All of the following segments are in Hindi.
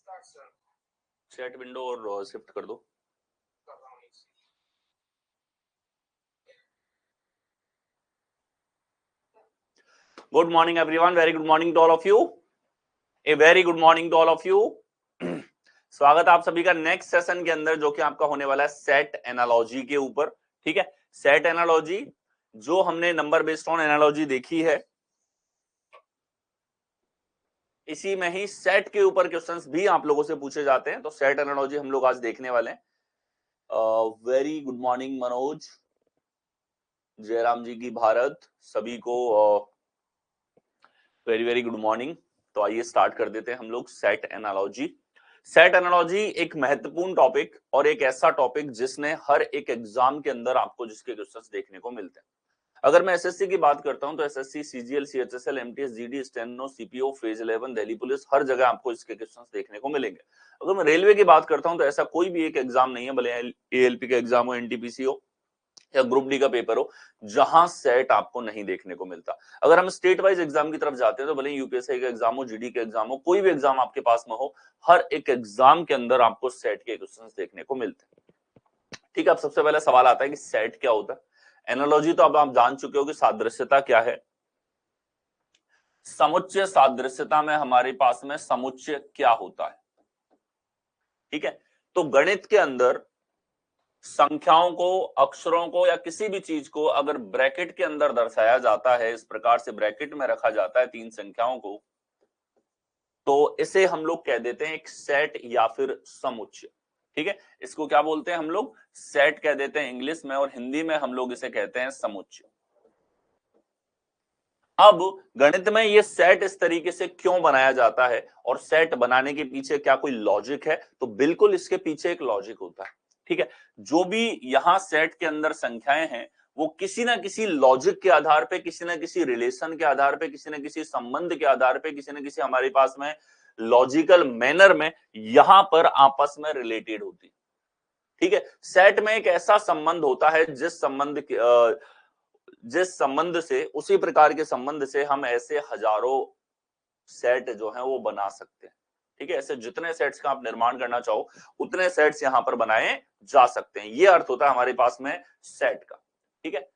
चैट विंडो और शिफ्ट कर दो। Good morning everyone, very good morning to all of you, a very good morning to all of you. स्वागत है आप सभी का नेक्स्ट सेशन के अंदर, जो कि आपका होने वाला है सेट एनालॉजी के ऊपर। ठीक है, सेट एनालॉजी जो हमने नंबर बेस्ड ऑन एनालॉजी देखी है, इसी में ही सेट के ऊपर क्वेश्चंस भी आप लोगों से पूछे जाते हैं। तो सेट एनालॉजी हम लोग आज देखने वाले हैं। Very good morning Manoj, Jairam ji की भारत, सभी को वेरी वेरी गुड मॉर्निंग। तो आइए स्टार्ट कर देते हैं हम लोग सेट एनालॉजी। सेट एनालॉजी एक महत्वपूर्ण टॉपिक और एक ऐसा टॉपिक जिसने हर एक एग्जाम के अंदर आपको जिसके क्वेश्चंस देखने को मिलते हैं। अगर मैं एसएससी की बात करता हूं तो SSC, CGL, CHSL, MTS, GD, steno, CPO, phase 11, Delhi police, हर जगह आपको इसके क्वेश्चंस देखने को मिलेंगे। अगर मैं रेलवे की बात करता हूं तो ऐसा कोई भी एक एग्जाम नहीं है, भले एएलपी का एग्जाम हो, एनटीपीसी हो या ग्रुप डी का पेपर हो, जहां सेट आपको नहीं देखने को मिलता। अगर हम स्टेट वाइज एग्जाम की तरफ जाते हैं तो भले यूपीएससी का एग्जाम हो, जीडी का एग्जाम हो, कोई भी एग्जाम आपके पास में हो, हर एक एग्जाम के अंदर आपको सेट के क्वेश्चंस देखने को मिलते हैं। ठीक है, अब सबसे पहले सवाल आता है कि सेट क्या होता है। एनालॉजी तो अब आप जान चुके हो कि सादृश्यता क्या है। समुच्चय सादृश्यता में हमारे पास में समुच्चय क्या होता है। ठीक है, तो गणित के अंदर संख्याओं को, अक्षरों को या किसी भी चीज को अगर ब्रैकेट के अंदर दर्शाया जाता है, इस प्रकार से ब्रैकेट में रखा जाता है तीन संख्याओं को, तो इसे हम लोग कह देते हैं एक सेट या फिर समुच्चय। ठीक है, इसको क्या बोलते हैं हम लोग? सेट कह देते हैं इंग्लिश में, और हिंदी में हम लोग इसे कहते हैं समुच्चय। अब गणित में ये सेट इस तरीके से क्यों बनाया जाता है और सेट बनाने के पीछे क्या कोई लॉजिक है? तो बिल्कुल इसके पीछे एक लॉजिक होता है। ठीक है, जो भी यहां सेट के अंदर संख्याएं हैं, वो किसी ना किसी लॉजिक के आधार पे, किसी ना किसी रिलेशन के आधार पे, किसी ना किसी संबंध के आधार पे, किसी ना किसी हमारे पास में लॉजिकल मैनर में यहां पर आपस में रिलेटेड होती है। ठीक है, सेट में एक ऐसा संबंध होता है जिस संबंध से, उसी प्रकार के संबंध से हम ऐसे हजारों सेट जो है वो बना सकते हैं। ठीक है, ऐसे जितने सेट्स का आप निर्माण करना चाहो उतने सेट्स यहां पर बनाए जा सकते हैं। ये अर्थ होता है हमारे पास में सेट का। ठीक है,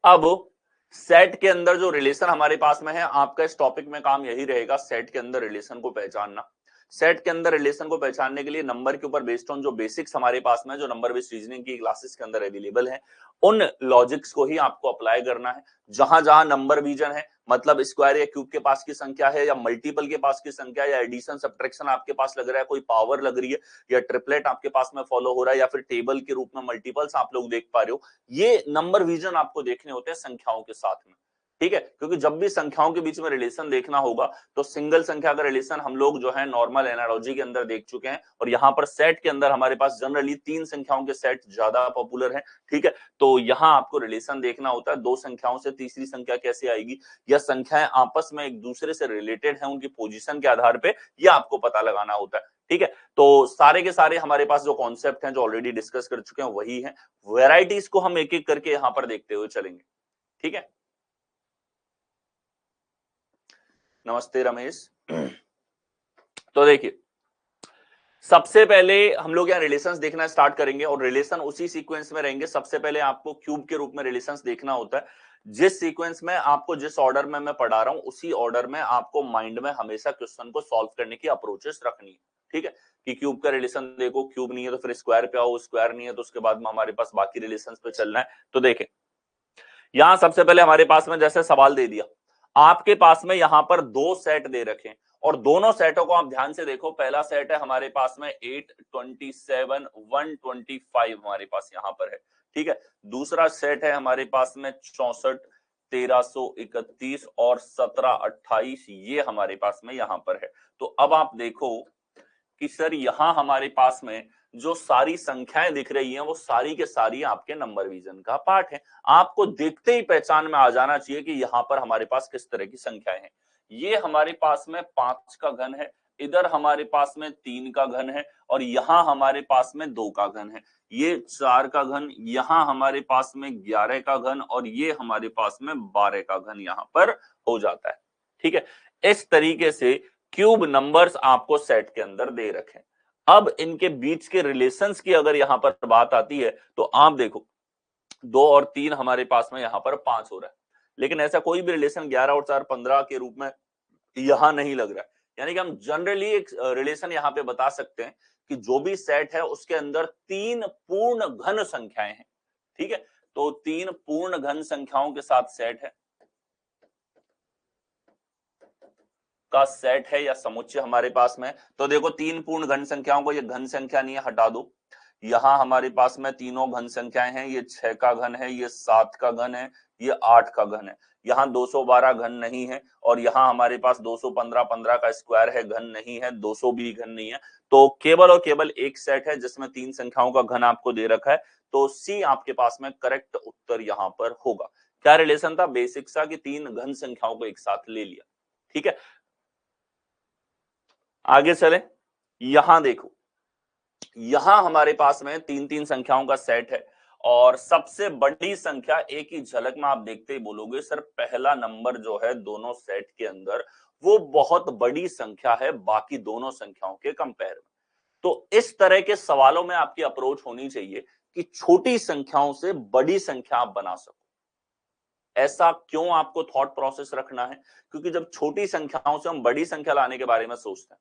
अब सेट के अंदर जो रिलेशन हमारे पास में है, आपका इस टॉपिक में काम यही रहेगा, सेट के अंदर रिलेशन को पहचानना। सेट के अंदर रिलेशन को पहचानने के लिए नंबर के ऊपर बेस्ड ऑन जो बेसिक्स हमारे पास में, जो नंबर बेस्ड रीजनिंग की क्लासेस के अंदर अवेलेबल है, उन लॉजिक्स को ही आपको अप्लाई करना है। जहां जहां नंबर विजन है, मतलब स्क्वायर या क्यूब के पास की संख्या है, या मल्टीपल के पास की संख्या, या एडिशन सब्ट्रैक्शन आपके पास लग रहा है, कोई पावर लग रही है, या ट्रिपलेट आपके पास में फॉलो हो रहा है, या फिर टेबल के रूप में मल्टीपल्स आप लोग देख पा रहे हो, ये नंबर विजन आपको देखने होते हैं संख्याओं के साथ में। ठीक है, क्योंकि जब भी संख्याओं के बीच में रिलेशन देखना होगा तो सिंगल संख्या का रिलेशन हम लोग जो है नॉर्मल एनालॉजी के अंदर देख चुके हैं, और यहाँ पर सेट के अंदर हमारे पास जनरली तीन संख्याओं के सेट ज्यादा पॉपुलर है। ठीक है, तो यहाँ आपको रिलेशन देखना होता है, दो संख्याओं से तीसरी संख्या कैसे आएगी, या संख्याएं आपस में एक दूसरे से रिलेटेड है उनकी पोजीशन के आधार पे, यह आपको पता लगाना होता है। ठीक है, तो सारे के सारे हमारे पास जो कॉन्सेप्ट हैं, जो ऑलरेडी डिस्कस कर चुके हैं, वही है। वेराइटीज को हम एक एक करके यहाँ पर देखते हुए चलेंगे। ठीक है, नमस्ते रमेश। तो देखिए, सबसे पहले हम लोग यहाँ रिलेशंस देखना स्टार्ट करेंगे, और रिलेशन उसी सीक्वेंस में रहेंगे। सबसे पहले आपको क्यूब के रूप में रिलेशंस देखना होता है। जिस सीक्वेंस में आपको, जिस ऑर्डर में मैं पढ़ा रहा हूं, उसी ऑर्डर में आपको माइंड में हमेशा क्वेश्चन को सॉल्व करने की अप्रोचेस रखनी है। ठीक है, कि क्यूब का रिलेशन देखो, क्यूब नहीं है तो फिर स्क्वायर पे आओ, स्क्वायर नहीं है तो उसके बाद में हमारे पास बाकी रिलेशन पे चलना है। तो देखें, यहां सबसे पहले हमारे पास में जैसे सवाल दे दिया, आपके पास में यहां पर दो सेट दे रखे हैं, और दोनों सेटों को आप ध्यान से देखो। पहला सेट है हमारे पास में 8, 27, 125 हमारे पास यहां पर है। ठीक है, दूसरा सेट है हमारे पास में 64, 1331 और 1728, ये हमारे पास में यहां पर है। तो अब आप देखो कि सर यहां हमारे पास में जो सारी संख्याएं दिख रही हैं, वो सारी के सारी आपके नंबर विजन का पार्ट है। आपको देखते ही पहचान में आ जाना चाहिए कि यहाँ पर हमारे पास किस तरह की संख्याएं हैं। ये हमारे पास में 5 का घन है, इधर हमारे पास में 3 का घन है, और यहाँ हमारे पास में 2 का घन है। ये 4 का घन, यहाँ हमारे पास में 11 का घन, और ये हमारे पास में 12 का घन यहाँ पर हो जाता है। ठीक है, इस तरीके से क्यूब नंबर्स आपको सेट के अंदर दे रखे। अब इनके बीच के रिलेशंस की अगर यहां पर बात आती है तो आप देखो 2 और 3 हमारे पास में यहां पर 5 हो रहा है, लेकिन ऐसा कोई भी रिलेशन 11 और 4 15 के रूप में यहां नहीं लग रहा है। यानी कि हम जनरली एक रिलेशन यहां पे बता सकते हैं कि जो भी सेट है उसके अंदर 3 पूर्ण घन संख्याएं हैं। ठीक है, तो 3 पूर्ण घन संख्याओं के साथ सेट है का सेट है या समुच्चय हमारे पास में। तो देखो 3 पूर्ण घन संख्याओं को, ये घन संख्या नहीं है, हटा दो। यहां हमारे पास में तीनों घन संख्याएं हैं, ये 6 का घन है, ये 7 का घन है, ये 8 का घन है। यहाँ 212 घन नहीं है, और यहाँ हमारे पास 215 15 का स्क्वायर है, घन नहीं है, 200 भी घन नहीं है। तो केवल और केवल एक सेट है जिसमें 3 संख्याओं का घन आपको दे रखा है। तो सी आपके पास में करेक्ट उत्तर यहाँ पर होगा। क्या रिलेशन था? बेसिक सा कि 3 घन संख्याओं को एक साथ ले लिया। ठीक है, आगे चले। यहां देखो, यहां हमारे पास में 3 संख्याओं का सेट है, और सबसे बड़ी संख्या एक ही झलक में आप देखते ही बोलोगे सर पहला नंबर जो है दोनों सेट के अंदर वो बहुत बड़ी संख्या है बाकी दोनों संख्याओं के कंपेयर में। तो इस तरह के सवालों में आपकी अप्रोच होनी चाहिए कि छोटी संख्याओं से बड़ी संख्या आप बना सको। ऐसा क्यों आपको थॉट प्रोसेस रखना है? क्योंकि जब छोटी संख्याओं से हम बड़ी संख्या लाने के बारे में सोचते हैं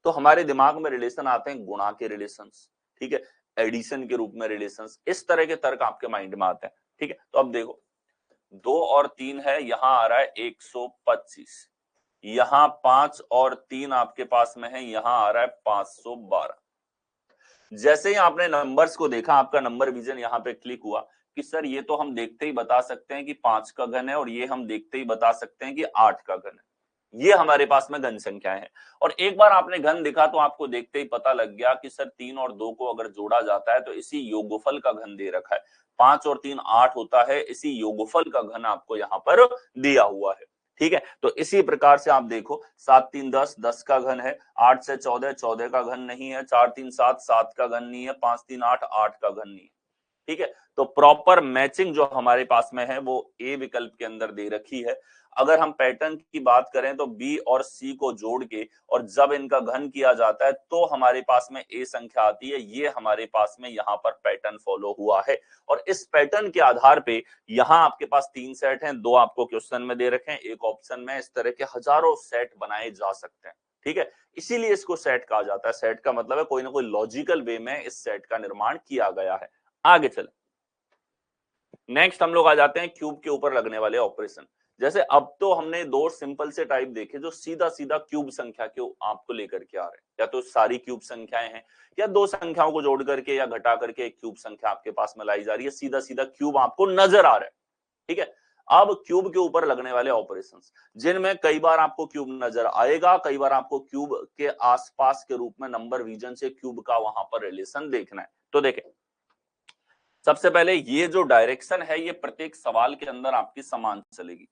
तो हमारे दिमाग में रिलेशन आते हैं गुणा के रिलेशंस, ठीक है, एडिशन के रूप में रिलेशंस, इस तरह के तर्क आपके माइंड में आते हैं। ठीक है, तो अब देखो 2 और 3 है, यहां आ रहा है 125, यहां 5 और 3 आपके पास में है, यहां आ रहा है 512। जैसे ही आपने नंबर्स को देखा, आपका नंबर विजन यहाँ पे क्लिक हुआ कि सर ये तो हम देखते ही बता सकते हैं कि 5 का घन है, और ये हम देखते ही बता सकते हैं कि 8 का घन है। ये हमारे पास में घन संख्याएं हैं। और एक बार आपने घन दिखा तो आपको देखते ही पता लग गया कि सर 3 और 2 को अगर जोड़ा जाता है तो इसी योगफल का घन दे रखा है। 5 और 3 8 होता है, इसी योगफल का घन आपको यहाँ पर दिया हुआ है। ठीक है, तो इसी प्रकार से आप देखो 7 3 10 10 का घन है, 8 से 14 14 का घन नहीं है, 4 3 7 7 का घन नहीं है, 5 3 8 8 का घन नहीं है। ठीक है, तो प्रॉपर मैचिंग जो हमारे पास में है वो ए विकल्प के अंदर दे रखी है। अगर हम पैटर्न की बात करें तो बी और सी को जोड़ के और जब इनका घन किया जाता है तो हमारे पास में ए संख्या आती है। ये हमारे पास में यहाँ पर पैटर्न फॉलो हुआ है, और इस पैटर्न के आधार पे यहाँ आपके पास 3 सेट हैं, 2 आपको क्वेश्चन में दे रखे हैं, एक ऑप्शन में। इस तरह के हजारों सेट बनाए जा सकते हैं। ठीक है, इसीलिए इसको सेट कहा जाता है। सेट का मतलब है कोई ना कोई लॉजिकल वे में इस सेट का निर्माण किया गया है। आगे चले, नेक्स्ट हम लोग आ जाते हैं क्यूब के ऊपर लगने वाले ऑपरेशन। जैसे अब तो हमने दो सिंपल से टाइप देखे जो सीधा सीधा क्यूब संख्या के आपको लेकर के आ रहे हैं, या तो सारी क्यूब संख्याएं हैं या दो संख्याओं को जोड़ करके या घटा करके एक क्यूब संख्या आपके पास में लाई जा रही है, सीधा सीधा क्यूब आपको नजर आ रहा है। ठीक है, अब क्यूब के ऊपर लगने वाले ऑपरेशंस, जिनमें कई बार आपको क्यूब नजर आएगा, कई बार आपको क्यूब के आसपास के रूप में नंबर विजन से क्यूब का वहां पर रिलेशन देखना है। तो देखें, सबसे पहले ये जो डायरेक्शन है ये प्रत्येक सवाल के अंदर आपकी समान चलेगी,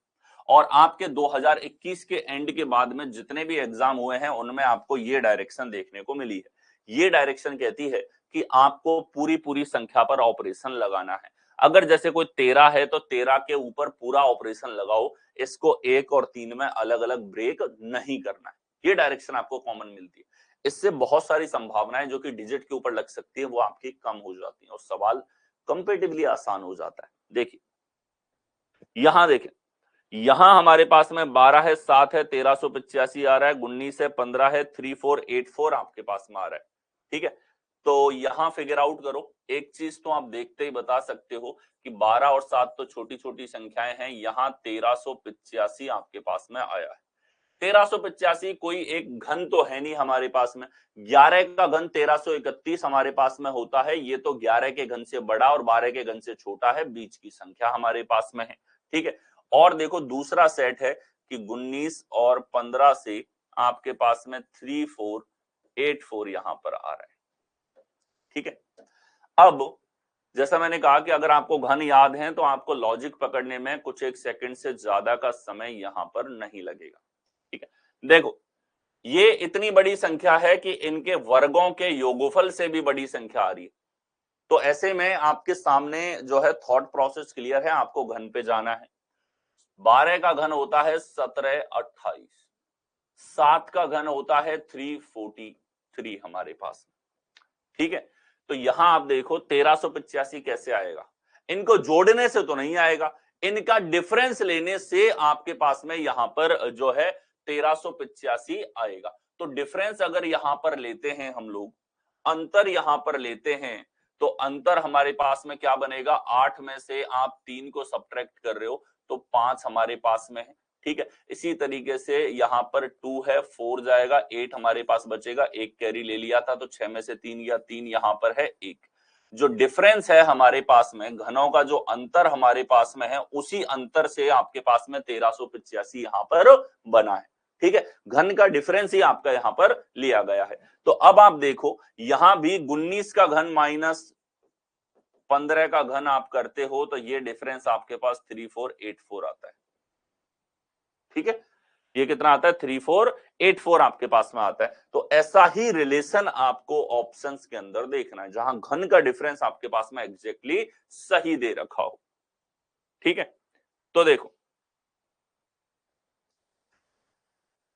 और आपके 2021 के एंड के बाद में जितने भी एग्जाम हुए हैं उनमें आपको ये डायरेक्शन देखने को मिली है। ये डायरेक्शन कहती है कि आपको पूरी पूरी संख्या पर ऑपरेशन लगाना है। अगर जैसे कोई 13 है तो 13 के ऊपर पूरा ऑपरेशन लगाओ, इसको 1 और 3 में अलग अलग ब्रेक नहीं करना है। ये डायरेक्शन आपको कॉमन मिलती है। इससे बहुत सारी संभावनाएं जो कि डिजिट के ऊपर लग सकती है वो आपकी कम हो जाती है और सवाल कंपेटिवली आसान हो जाता है। देखिए, यहां देखें, यहां हमारे पास में 12 है, 7 है, 1385 आ रहा है, 19 है, 15 है, 3484 आपके पास में आ रहा है। ठीक है, तो यहां फिगर आउट करो। एक चीज तो आप देखते ही बता सकते हो कि 12 और 7 तो छोटी छोटी संख्याएं हैं, यहां 1385 आपके पास में आया है। 1385 कोई एक घन तो है नहीं हमारे पास में। 11 का घन 1331 हमारे पास में होता है, ये तो 11 के घन से बड़ा और 12 के घन से छोटा है, बीच की संख्या हमारे पास में है। ठीक है, और देखो दूसरा सेट है कि 19 और 15 से आपके पास में 3484 यहां पर आ रहा है। ठीक है, अब जैसा मैंने कहा कि अगर आपको घन याद है तो आपको लॉजिक पकड़ने में कुछ एक सेकंड से ज्यादा का समय यहां पर नहीं लगेगा। ठीक है, देखो ये इतनी बड़ी संख्या है कि इनके वर्गों के योगफल से भी बड़ी संख्या आ रही है। तो ऐसे में आपके सामने जो है थॉट प्रोसेस क्लियर है, आपको घन पे जाना है। 12 का घन होता है 1728, 7 का घन होता है 343 हमारे पास। ठीक है, तो यहां आप देखो 1385 कैसे आएगा, इनको जोड़ने से तो नहीं आएगा, इनका डिफरेंस लेने से आपके पास में यहां पर जो है 1385 आएगा। तो डिफरेंस अगर यहां पर लेते हैं हम लोग, अंतर यहां पर लेते हैं, तो अंतर हमारे पास में क्या बनेगा, 8 में से आप 3 को सब्ट्रैक्ट कर रहे हो तो 5 हमारे पास में है। ठीक है, इसी तरीके से यहां पर 2 है, 4 जाएगा, 8 हमारे पास बचेगा, एक कैरी ले लिया था तो 6 में से 3 गया, 3 यहां पर है, 1। जो डिफरेंस है हमारे पास में, घनों का जो अंतर हमारे पास में है, उसी अंतर से आपके पास में 1385 यहां पर बना है। ठीक है, घन का डिफरेंस ही आपका यहां पर लिया गया है। तो अब आप देखो यहां भी 19 का घन माइनस 15 का घन आप करते हो तो ये डिफरेंस आपके पास 3484 आता है। ठीक है, ये कितना आता है, 3484 आपके पास में आता है। तो ऐसा ही रिलेशन आपको ऑप्शंस के अंदर देखना है, जहां घन का डिफरेंस आपके पास में एग्जैक्टली सही दे रखा हो। ठीक है, तो देखो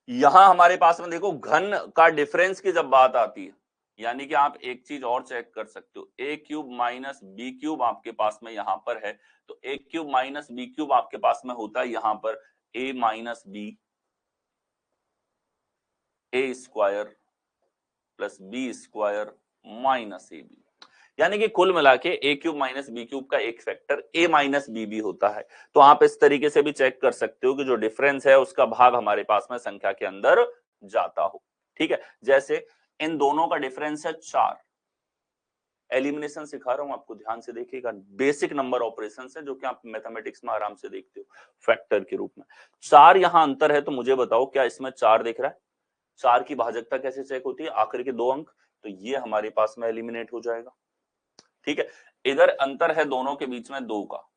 यहां हमारे पास में देखो घन का डिफरेंस की जब बात आती है, यानी कि आप एक चीज और चेक कर सकते हो, A cube minus B cube आपके पास में यहां पर है, तो A cube minus B cube आपके पास में होता है यहां पर A minus B A square plus B square minus A B, यानी कि कुल मिला के A cube minus B cube का एक फैक्टर ए माइनस बी भी होता है। तो आप इस तरीके से भी चेक कर सकते हो कि जो डिफरेंस है उसका भाग हमारे पास में संख्या के अंदर जाता हो। ठीक है, जैसे इन दोनों का डिफरेंस है 4, एलिमिनेशन सिखा रहा हूं आपको, ध्यान से देखिएगा, बेसिक नंबर ऑपरेशन है जो कि आप मैथमेटिक्स में आराम से देखते हो फैक्टर के रूप में। 4 यहां अंतर है, तो मुझे बताओ क्या इसमें 4 दिख रहा है? 4 की भाजकता कैसे चेक होती है, आखिर के 2 अंक, तो ये हमारे पास में एलिमिनेट हो जाएगा। ठीक है, इधर अंतर है दोनों के बीच में 2 का,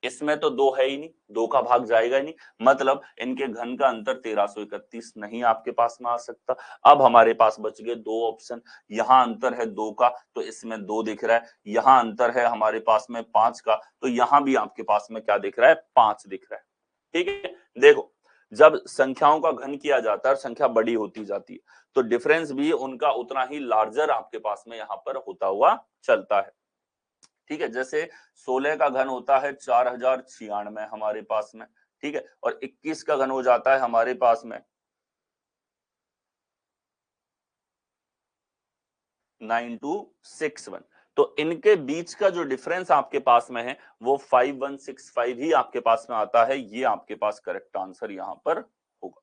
इसमें तो 2 है ही नहीं, 2 का भाग जाएगा ही नहीं, मतलब इनके घन का अंतर 1331 नहीं आपके पास में आ सकता। अब हमारे पास बच गए 2 ऑप्शन, यहां अंतर है 2 का तो इसमें 2 दिख रहा है, यहां अंतर है हमारे पास में 5 का तो यहां भी आपके पास में क्या दिख रहा है, 5 दिख रहा है। ठीक है, देखो जब संख्याओं का घन किया जाता है, संख्या बड़ी होती जाती है, तो डिफरेंस भी उनका उतना ही लार्जर आपके पास में यहां पर होता हुआ चलता है। ठीक है, जैसे 16 का घन होता है 4096 हमारे पास में। ठीक है, और 21 का घन हो जाता है हमारे पास में 9261। तो इनके बीच का जो डिफरेंस आपके पास में है वो 5165 ही आपके पास में आता है, ये आपके पास करेक्ट आंसर यहां पर होगा।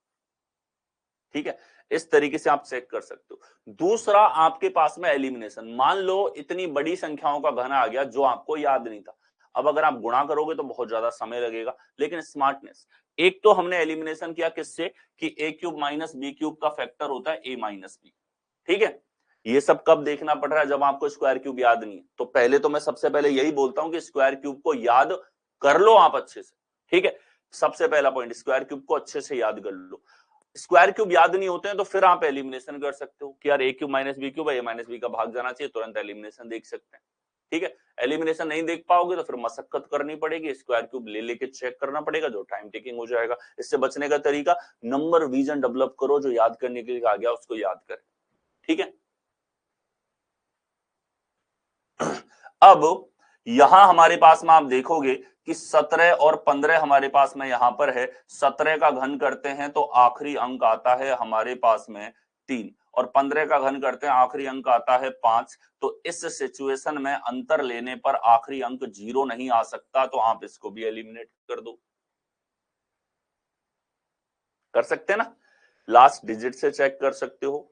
ठीक है, इस तरीके से आप चेक कर सकते हो। दूसरा आपके पास में एलिमिनेशन, मान लो इतनी बड़ी संख्याओं का घन आ गया जो आपको याद नहीं था, अब अगर आप गुणा करोगे तो बहुत ज्यादा समय लगेगा, लेकिन स्मार्टनेस, एक तो हमने एलिमिनेशन किया किससे कि ए क्यूब माइनस बी क्यूब का फैक्टर होता है ए माइनस बी। ठीक है, ये सब कब देखना पड़ रहा है, जब आपको स्क्वायर क्यूब याद नहीं है, तो पहले तो मैं सबसे पहले यही बोलता हूं कि स्क्वायर क्यूब को याद कर लो आप अच्छे से। ठीक है, सबसे पहला पॉइंट स्क्वायर क्यूब को अच्छे से याद कर लो। स्क्वायर क्यूब याद नहीं होते हैं तो फिर आप एलिमिनेशन कर सकते हो कि यार ए क्यूब माइनस बी क्यूब है, ए माइनस बी का भाग जाना चाहिए, तुरंत एलिमिनेशन देख सकते हैं। ठीक है, एलिमिनेशन नहीं देख पाओगे तो फिर मशक्कत करनी पड़ेगी, स्क्वायर क्यूब ले लेके चेक करना पड़ेगा, जो टाइम टेकिंग हो जाएगा। इससे बचने का तरीका, नंबर विजन डेवलप करो, जो याद करने के लिए आ गया उसको याद करें। ठीक है, अब यहां हमारे पास में आप देखोगे कि 17 और 15 हमारे पास में यहां पर है, 17 का घन करते हैं तो आखिरी अंक आता है हमारे पास में 3, और 15 का घन करते हैं आखिरी अंक आता है 5। तो इस सिचुएशन में अंतर लेने पर आखिरी अंक 0 नहीं आ सकता, तो आप इसको भी एलिमिनेट कर दो। कर सकते हैं ना, लास्ट डिजिट से चेक कर सकते हो।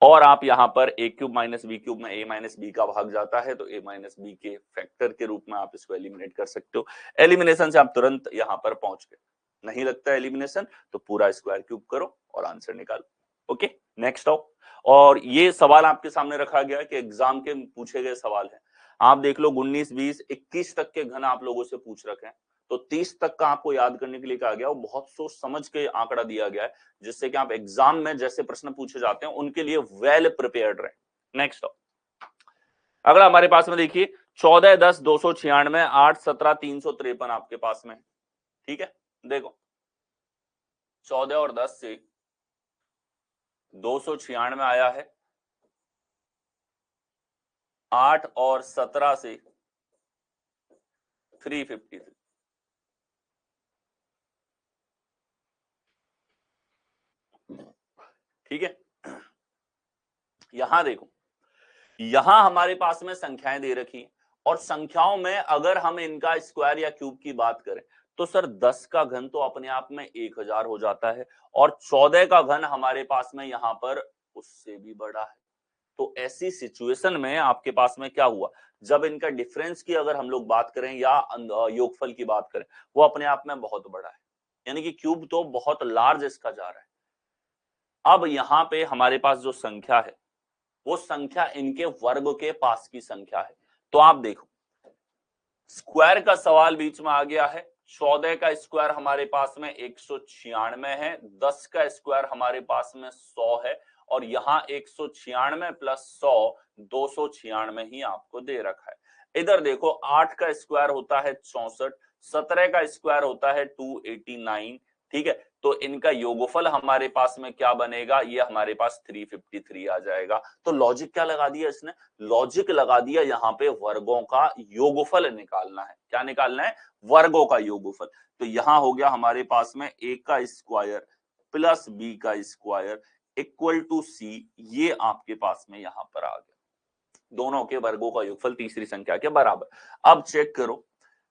और आप यहां पर ए क्यूब माइनस बी क्यूब में ए माइनस बी का भाग जाता है तो ए माइनस बी के फैक्टर के रूप में आप इसको एलिमिनेट कर सकते हो। एलिमिनेशन से आप तुरंत यहां पर पहुंच गए, नहीं लगता एलिमिनेशन तो पूरा स्क्वायर क्यूब करो और आंसर निकालो। ओके, नेक्स्ट आओ। और ये सवाल आपके सामने रखा गया कि एग्जाम के पूछे गए सवाल है, आप देख लो 19 20 21 तक के घन आप लोगों से पूछ रखे हैं, तो 30 तक का आपको याद करने के लिए कहा गया, वो बहुत सोच समझ के आंकड़ा दिया गया है, जिससे कि आप एग्जाम में जैसे प्रश्न पूछे जाते हैं उनके लिए वेल प्रिपेयर्ड रहे। नेक्स्ट अगला हमारे पास में देखिए 14 10 296 8 17 353 आपके पास में। ठीक है, देखो 14 और 10 से 296 आया है, 8 और 17 से 353। ठीक है, यहां देखो, यहां हमारे पास में संख्याएं दे रखी हैं और संख्याओं में अगर हम इनका स्क्वायर या क्यूब की बात करें तो सर 10 का घन तो अपने आप में 1000 हो जाता है और 14 का घन हमारे पास में यहां पर उससे भी बड़ा है। तो ऐसी सिचुएशन में आपके पास में क्या हुआ, जब इनका डिफरेंस की अगर हम लोग बात करें या योगफल की बात करें, वो अपने आप में बहुत बड़ा है, यानी कि क्यूब तो बहुत लार्ज इसका जा रहा है। अब यहां पे हमारे पास जो संख्या है वो संख्या इनके वर्ग के पास की संख्या है। तो आप देखो, स्क्वायर का सवाल बीच में आ गया है, 14 का स्क्वायर हमारे पास में 196 है, 10 का स्क्वायर हमारे पास में 100 है और यहाँ 196 प्लस 100 296 ही आपको दे रखा है। इधर देखो 8 का स्क्वायर होता है 64, 17 का स्क्वायर होता है 289। ठीक है, तो इनका योगफल हमारे पास में क्या बनेगा, ये हमारे पास 353 आ जाएगा। तो लॉजिक क्या लगा दिया इसने, लॉजिक लगा दिया यहाँ पे वर्गों का योगफल निकालना है। क्या निकालना है, वर्गों का योगफल। तो यहां हो गया हमारे पास में a का स्क्वायर प्लस b का स्क्वायर इक्वल टू c, ये आपके पास में यहां पर आ गया, दोनों के वर्गों का योगफल तीसरी संख्या के बराबर। अब चेक करो,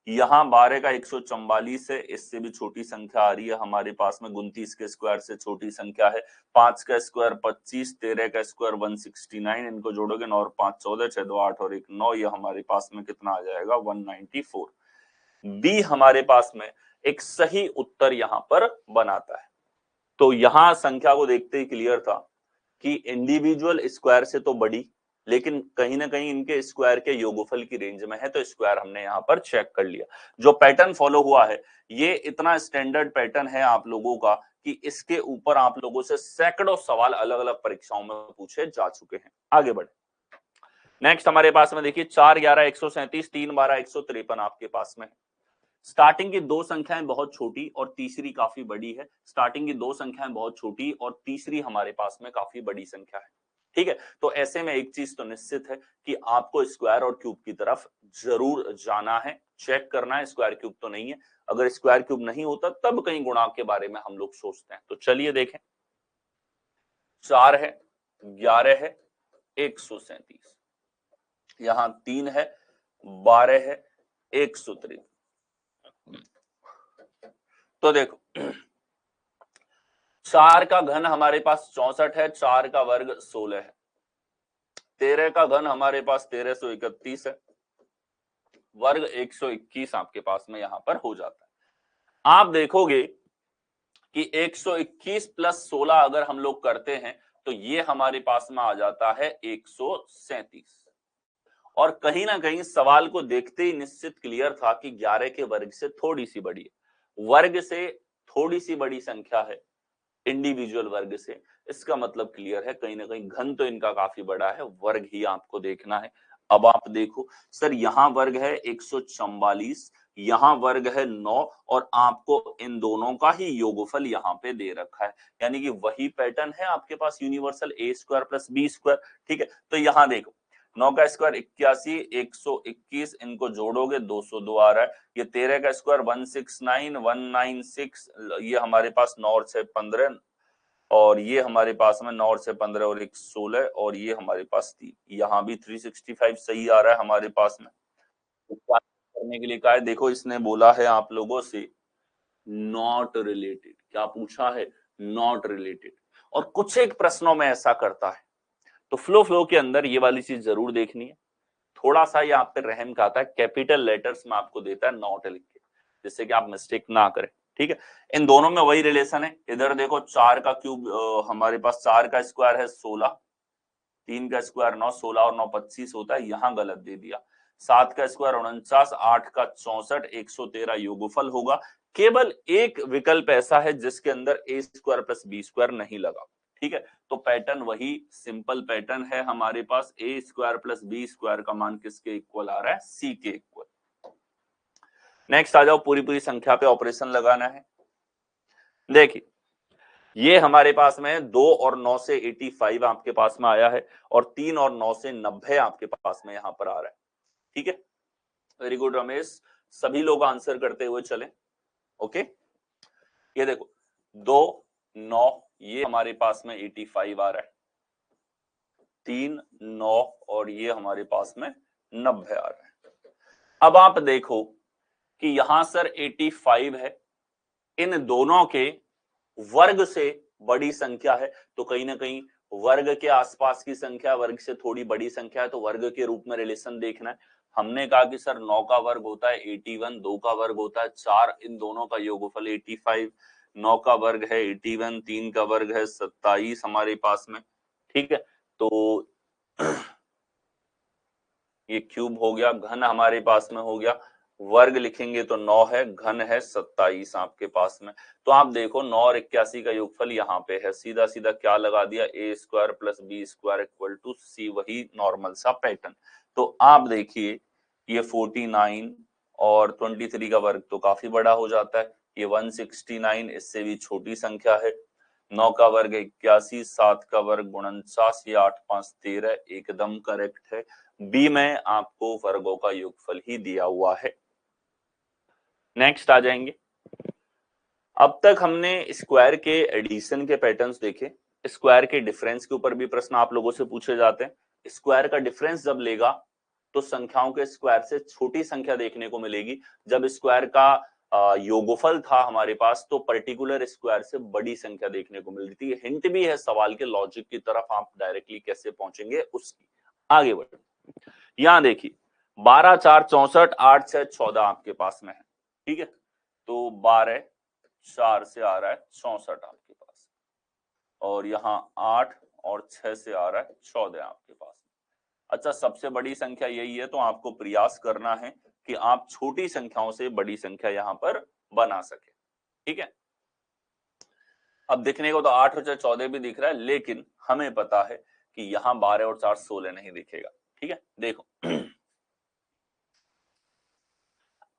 यहाँ 12 का 144 है, इससे भी छोटी संख्या आ रही है हमारे पास में, 29 के स्क्वायर से छोटी संख्या है, 5 का स्क्वायर 25, 13 का स्क्वायर 169, इनको जोड़ोगे 9 और 5 14, 6 2 8 और 1 9, ये हमारे पास में कितना आ जाएगा 194। बी हमारे पास में एक सही उत्तर यहाँ पर बनाता है। तो यहां संख्या को देखते ही क्लियर था कि इंडिविजुअल स्क्वायर से तो बड़ी, लेकिन कहीं ना कहीं इनके स्क्वायर के योगफल की रेंज में है, तो स्क्वायर हमने यहाँ पर चेक कर लिया। जो पैटर्न फॉलो हुआ है ये इतना स्टैंडर्ड पैटर्न है आप लोगों का कि इसके ऊपर आप लोगों से सैकड़ों सवाल अलग अलग परीक्षाओं में पूछे जा चुके हैं। आगे बढ़े, नेक्स्ट हमारे पास में देखिए 4 11 137, 3 12 153 आपके पास में। स्टार्टिंग की दो संख्याएं बहुत छोटी और तीसरी काफी बड़ी है, स्टार्टिंग की दो संख्याएं बहुत छोटी और तीसरी हमारे पास में काफी बड़ी संख्या है। ठीक है, तो ऐसे में एक चीज तो निश्चित है कि आपको स्क्वायर और क्यूब की तरफ जरूर जाना है, चेक करना है, स्क्वायर क्यूब तो नहीं है। अगर स्क्वायर क्यूब नहीं होता तब कहीं गुणांक के बारे में हम लोग सोचते हैं। तो चलिए देखें, 4 है, 11 है, 137, यहां 3 है, 12 है, 153। तो देखो 4 का घन हमारे पास 64 है, 4 का वर्ग 16 है, 13 का घन हमारे पास 1331 है, वर्ग 121 आपके पास में यहां पर हो जाता है। आप देखोगे कि 121 प्लस 16 अगर हम लोग करते हैं तो ये हमारे पास में आ जाता है 137। और कहीं ना कहीं सवाल को देखते ही निश्चित क्लियर था कि 11 के वर्ग से थोड़ी सी बड़ी है, वर्ग से थोड़ी सी बड़ी संख्या है इंडिविजुअल वर्ग से, इसका मतलब क्लियर है कहीं ना कहीं घन तो इनका काफी बड़ा है, वर्ग ही आपको देखना है। अब आप देखो सर, यहाँ वर्ग है 144, यहाँ वर्ग है 9 और आपको इन दोनों का ही योगफल यहाँ पे दे रखा है, यानी कि वही पैटर्न है आपके पास universal a square plus B square. ठीक है, तो यहाँ देखो 9 का स्क्वायर 81, 121, इनको जोड़ोगे 202 आ रहा है, ये 13 का स्क्वायर 169, 196, ये हमारे पास 9 और 6 15, और ये हमारे पास में 9 और 6 15 और 1 16, और ये हमारे पास 3, यहाँ भी 365 सही आ रहा है हमारे पास में। करने के लिए कहा है, देखो इसने बोला है आप लोगों से नॉट रिलेटेड, क्या पूछा है, नॉट रिलेटेड। और कुछ एक प्रश्नों में ऐसा करता है, तो फ्लो के अंदर ये वाली चीज जरूर देखनी है। थोड़ा सा ये आप पे रहम खाता है, कैपिटल लेटर्स में आपको देता है नॉट लिख के, जिससे कि आप मिस्टेक ना करें। ठीक है, इन दोनों में वही रिलेशन है। इधर देखो 4 का क्यूब हमारे पास 4 का स्क्वायर है 16, 3 का स्क्वायर 9, 16 और 9 25 होता है, यहां गलत दे दिया। 7 का स्क्वायर 49, 8 का 64, 113 योगफल होगा। केवल एक विकल्प ऐसा है जिसके अंदर ए स्क्वायर प्लस बी स्क्वायर नहीं लगा। ठीक है, तो पैटर्न वही सिंपल पैटर्न है हमारे पास, ए स्क्वायर प्लस बी स्क्वायर का मान किसके इक्वल आ रहा है, सी के इक्वल। नेक्स्ट आ जाओ, पूरी पूरी संख्या पे ऑपरेशन लगाना है। देखिए ये हमारे पास में 2 और 9 से 85 आपके पास में आया है और 3 और 9 से 90 आपके पास में यहां पर आ रहा है। ठीक है, वेरी गुड रमेश, सभी लोग आंसर करते हुए चले। ओके, ये देखो 2 9 ये हमारे पास में 85 आ रहा है, 3 9 और ये हमारे पास में 90 आ रहा है। अब आप देखो कि यहां सर 85 है, इन दोनों के वर्ग से बड़ी संख्या है, तो कहीं ना कहीं वर्ग के आसपास की संख्या वर्ग से थोड़ी बड़ी संख्या है, तो वर्ग के रूप में रिलेशन देखना है। हमने कहा कि सर 9 का वर्ग होता है 81, 2 का वर्ग होता है 4, इन दोनों का योगफल 85, 9 का वर्ग है 81, 3 का वर्ग है 27 हमारे पास में। ठीक है, तो ये क्यूब हो गया, घन हमारे पास में हो गया, वर्ग लिखेंगे तो 9 है, घन है 27 आपके पास में। तो आप देखो 9 और 81 का योगफल यहाँ पे है, सीधा सीधा क्या लगा दिया, A square plus B square equal to C, वही नॉर्मल सा पैटर्न। तो आप देखिए ये 49 और 23 का वर्ग तो काफी बड़ा हो जाता है, ये 169 इससे भी छोटी संख्या है, 9 का वर्ग 81, 7 का वर्ग 49, ये 8 5 13 एकदम करेक्ट है। बी में आपको वर्गों का योगफल ही दिया हुआ है। नेक्स्ट आ जाएंगे, अब तक हमने स्क्वायर के एडिशन के पैटर्न्स देखे, स्क्वायर के डिफरेंस के ऊपर भी प्रश्न आप लोगों से पूछे जाते हैं। स्क्वायर का डिफरेंस जब लेगा तो संख्याओं के स्क्वायर से छोटी संख्या देखने को मिलेगी, जब स्क्वायर का योगफल था हमारे पास तो पर्टिकुलर स्क्वायर से बड़ी संख्या देखने को मिल रही थी। हिंट भी है सवाल के लॉजिक की तरफ, आप डायरेक्टली कैसे पहुंचेंगे उसकी। आगे बढ़े, यहां देखिए 12 4 64, 8 6 14 आपके पास में है। ठीक है, तो 12 4 से आ रहा है 64 आपके पास, और यहाँ 8 और 6 से आ रहा है 14 आपके पास। अच्छा, सबसे बड़ी संख्या यही है, तो आपको प्रयास करना है कि आप छोटी संख्याओं से बड़ी संख्या यहां पर बना सके। ठीक है, अब दिखने को तो 8 और 14 भी दिख रहा है, लेकिन हमें पता है कि यहाँ 12 और 4 16 नहीं दिखेगा। ठीक है, देखो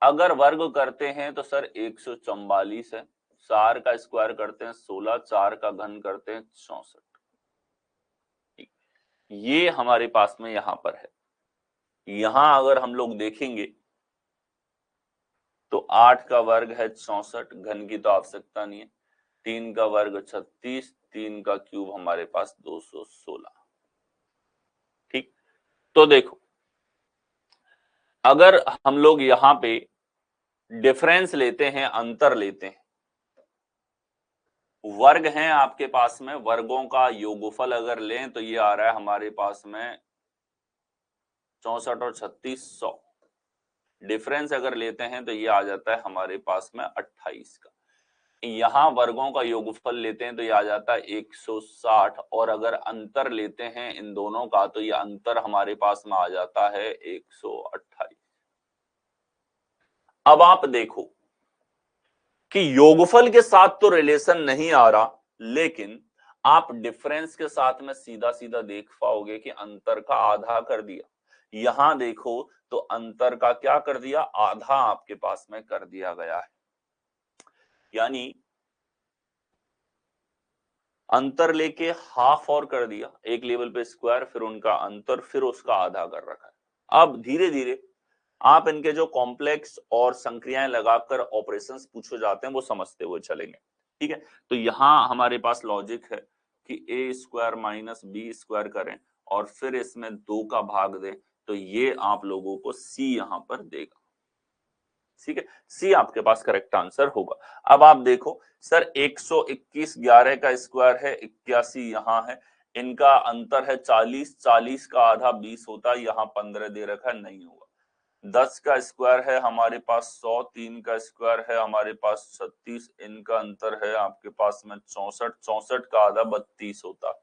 अगर वर्ग करते हैं तो सर 144 है, 4 का स्क्वायर करते हैं 16, 4 का घन करते हैं 64, ये हमारे पास में यहां पर है। यहां अगर हम लोग देखेंगे तो 8 का वर्ग है 64, घन की तो आवश्यकता नहीं है, 3 का वर्ग 36, 3 का क्यूब हमारे पास 216। ठीक, तो देखो अगर हम लोग यहां पे डिफरेंस लेते हैं, अंतर लेते हैं, वर्ग हैं आपके पास में, वर्गों का योगफल अगर लें तो ये आ रहा है हमारे पास में 64 और 36 100, डिफरेंस अगर लेते हैं तो ये आ जाता है हमारे पास में 28 का। यहां वर्गों का योगफल लेते हैं तो ये आ जाता है 160, और अगर अंतर लेते हैं इन दोनों का तो ये अंतर हमारे पास में आ जाता है 128। अब आप देखो कि योगफल के साथ तो रिलेशन नहीं आ रहा, लेकिन आप डिफरेंस के साथ में सीधा सीधा देख पाओगे कि अंतर का आधा कर दिया। यहां देखो तो अंतर का क्या कर दिया, आधा आपके पास में कर दिया गया है, यानी अंतर लेके हाफ और कर दिया, एक लेवल पे स्क्वायर, फिर उनका अंतर, फिर उसका आधा कर रखा है। अब धीरे धीरे आप इनके जो कॉम्प्लेक्स और संक्रियाएं लगाकर ऑपरेशंस पूछे जाते हैं वो समझते हुए चलेंगे। ठीक है, तो यहां हमारे पास लॉजिक है कि ए स्क्वायर माइनस बी स्क्वायर करें और फिर इसमें 2 का भाग दें, तो ये आप लोगों को सी यहां पर देगा। ठीक है, सी आपके पास करेक्ट आंसर होगा। अब आप देखो सर 121 11 का स्क्वायर है 81 यहाँ है, इनका अंतर है 40, 40 का आधा 20 होता है, यहाँ 15 दे रखा है, नहीं होगा। 10 का स्क्वायर है हमारे पास 100, 3 का स्क्वायर है हमारे पास 36, इनका अंतर है आपके पास में 64, 64 का आधा 32 होता है।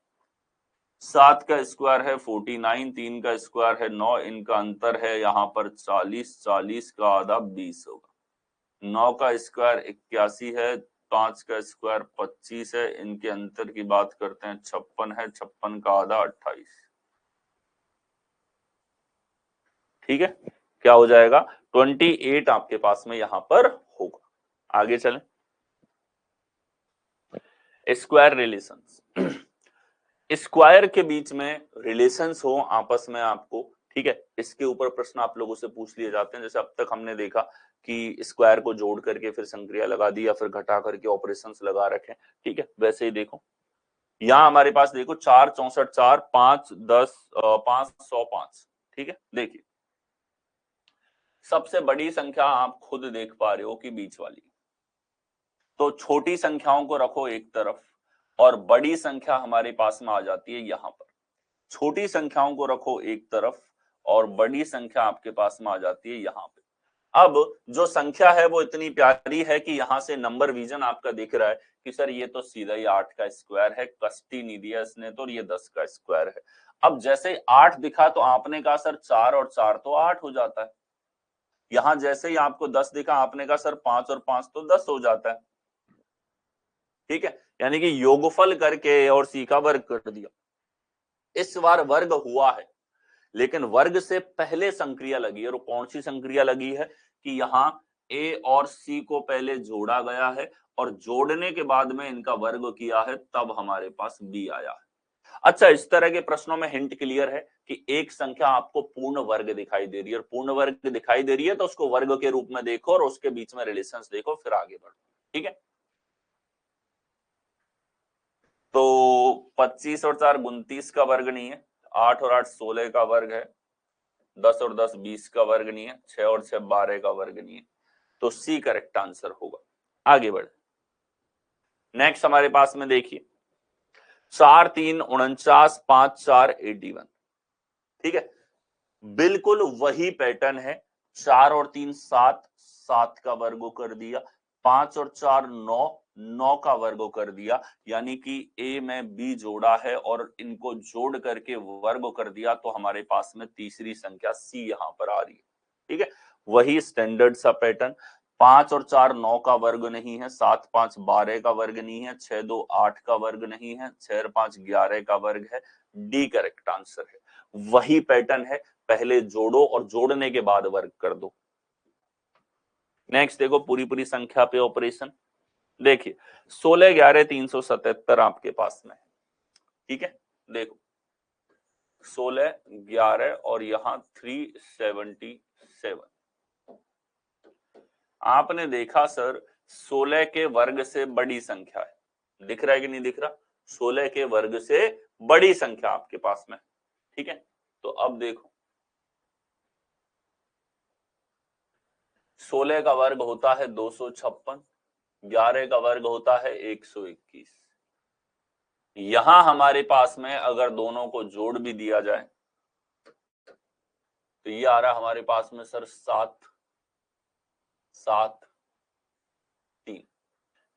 7 का स्क्वायर है 49, 3 का स्क्वायर है 9, इनका अंतर है यहाँ पर 40, 40 का आधा 20 होगा। 9 का स्क्वायर 81 है, 5 का स्क्वायर 25 है, इनके अंतर की बात करते हैं 56 है, 56 का आधा 28। ठीक है, क्या हो जाएगा 28 आपके पास में यहां पर होगा। आगे चलें, स्क्वायर रिलेशंस, स्क्वायर के बीच में रिलेशंस हो आपस में आपको, ठीक है, इसके ऊपर प्रश्न आप लोगों से पूछ लिए जाते हैं। जैसे अब तक हमने देखा कि स्क्वायर को जोड़ करके फिर संक्रिया लगा दी या फिर घटा करके ऑपरेशंस लगा रखे, ठीक है, वैसे ही देखो यहां हमारे पास देखो 4 64 4 5 10 505, ठीक है। देखिए सबसे बड़ी संख्या आप खुद देख पा रहे हो कि बीच वाली, तो छोटी संख्याओं को रखो एक तरफ और बड़ी संख्या हमारे पास में आ जाती है यहां पर। छोटी संख्याओं को रखो एक तरफ और बड़ी संख्या आपके पास में आ जाती है यहाँ पे। अब जो संख्या है वो इतनी प्यारी है कि यहां से नंबर विजन आपका दिख रहा है कि सर ये तो सीधा ही 8 का स्क्वायर है, कष्टी नहीं दिया इसने, तो ये 10 का स्क्वायर है। अब जैसे 8 दिखा तो आपने कहा सर 4 और 4 तो 8 हो जाता है। यहां जैसे ही आपको 10 दिखा आपने कहा सर 5 और 5 तो 10 हो जाता है, ठीक है। यानी कि योगफल करके और सी का वर्ग कर दिया। इस बार वर्ग हुआ है लेकिन वर्ग से पहले संक्रिया लगी है, और कौन सी संक्रिया लगी है कि यहाँ ए और सी को पहले जोड़ा गया है और जोड़ने के बाद में इनका वर्ग किया है, तब हमारे पास बी आया है। अच्छा, इस तरह के प्रश्नों में हिंट क्लियर है कि एक संख्या आपको पूर्ण वर्ग दिखाई दे रही है, और पूर्ण वर्ग दिखाई दे रही है तो उसको वर्ग के रूप में देखो और उसके बीच में रिलेशंस देखो, फिर आगे बढ़ो, ठीक है। तो 25 और 4 29 का वर्ग नहीं है, 8 और 8 16 का वर्ग है, 10 और 10 20 का वर्ग नहीं है, 6 और 6 12 का वर्ग नहीं है, तो सी करेक्ट आंसर होगा। आगे बढ़े, नेक्स्ट हमारे पास में देखिए 4 3 49 5 4 81, ठीक है, बिल्कुल वही पैटर्न है। 4 और 3 7, 7 का वर्ग कर दिया, 5 और 4 9, 9 का वर्ग कर दिया, यानी कि ए में बी जोड़ा है और इनको जोड़ करके वर्ग कर दिया, तो हमारे पास में तीसरी संख्या सी यहां पर आ रही है, ठीक है। वही स्टैंडर्ड सा पैटर्न, 5 और 4 9 का वर्ग नहीं है, 7 5 12 का वर्ग नहीं है, 6 2 8 का वर्ग नहीं है, 6 5 11 का वर्ग है, डी करेक्ट आंसर है। वही पैटर्न है, पहले जोड़ो और जोड़ने के बाद वर्ग कर दो। नेक्स्ट देखो पूरी पूरी संख्या पे ऑपरेशन, देखिए 16 11 377 आपके पास में है, ठीक है। देखो 16 11 और यहां 377, आपने देखा सर 16 के वर्ग से बड़ी संख्या है, दिख रहा है कि नहीं दिख रहा, 16 के वर्ग से बड़ी संख्या आपके पास में, ठीक है। तो अब देखो 16 का वर्ग होता है 256, 11 का वर्ग होता है 121। यहां हमारे पास में अगर दोनों को जोड़ भी दिया जाए तो ये आ रहा हमारे पास में सर 7 7 3,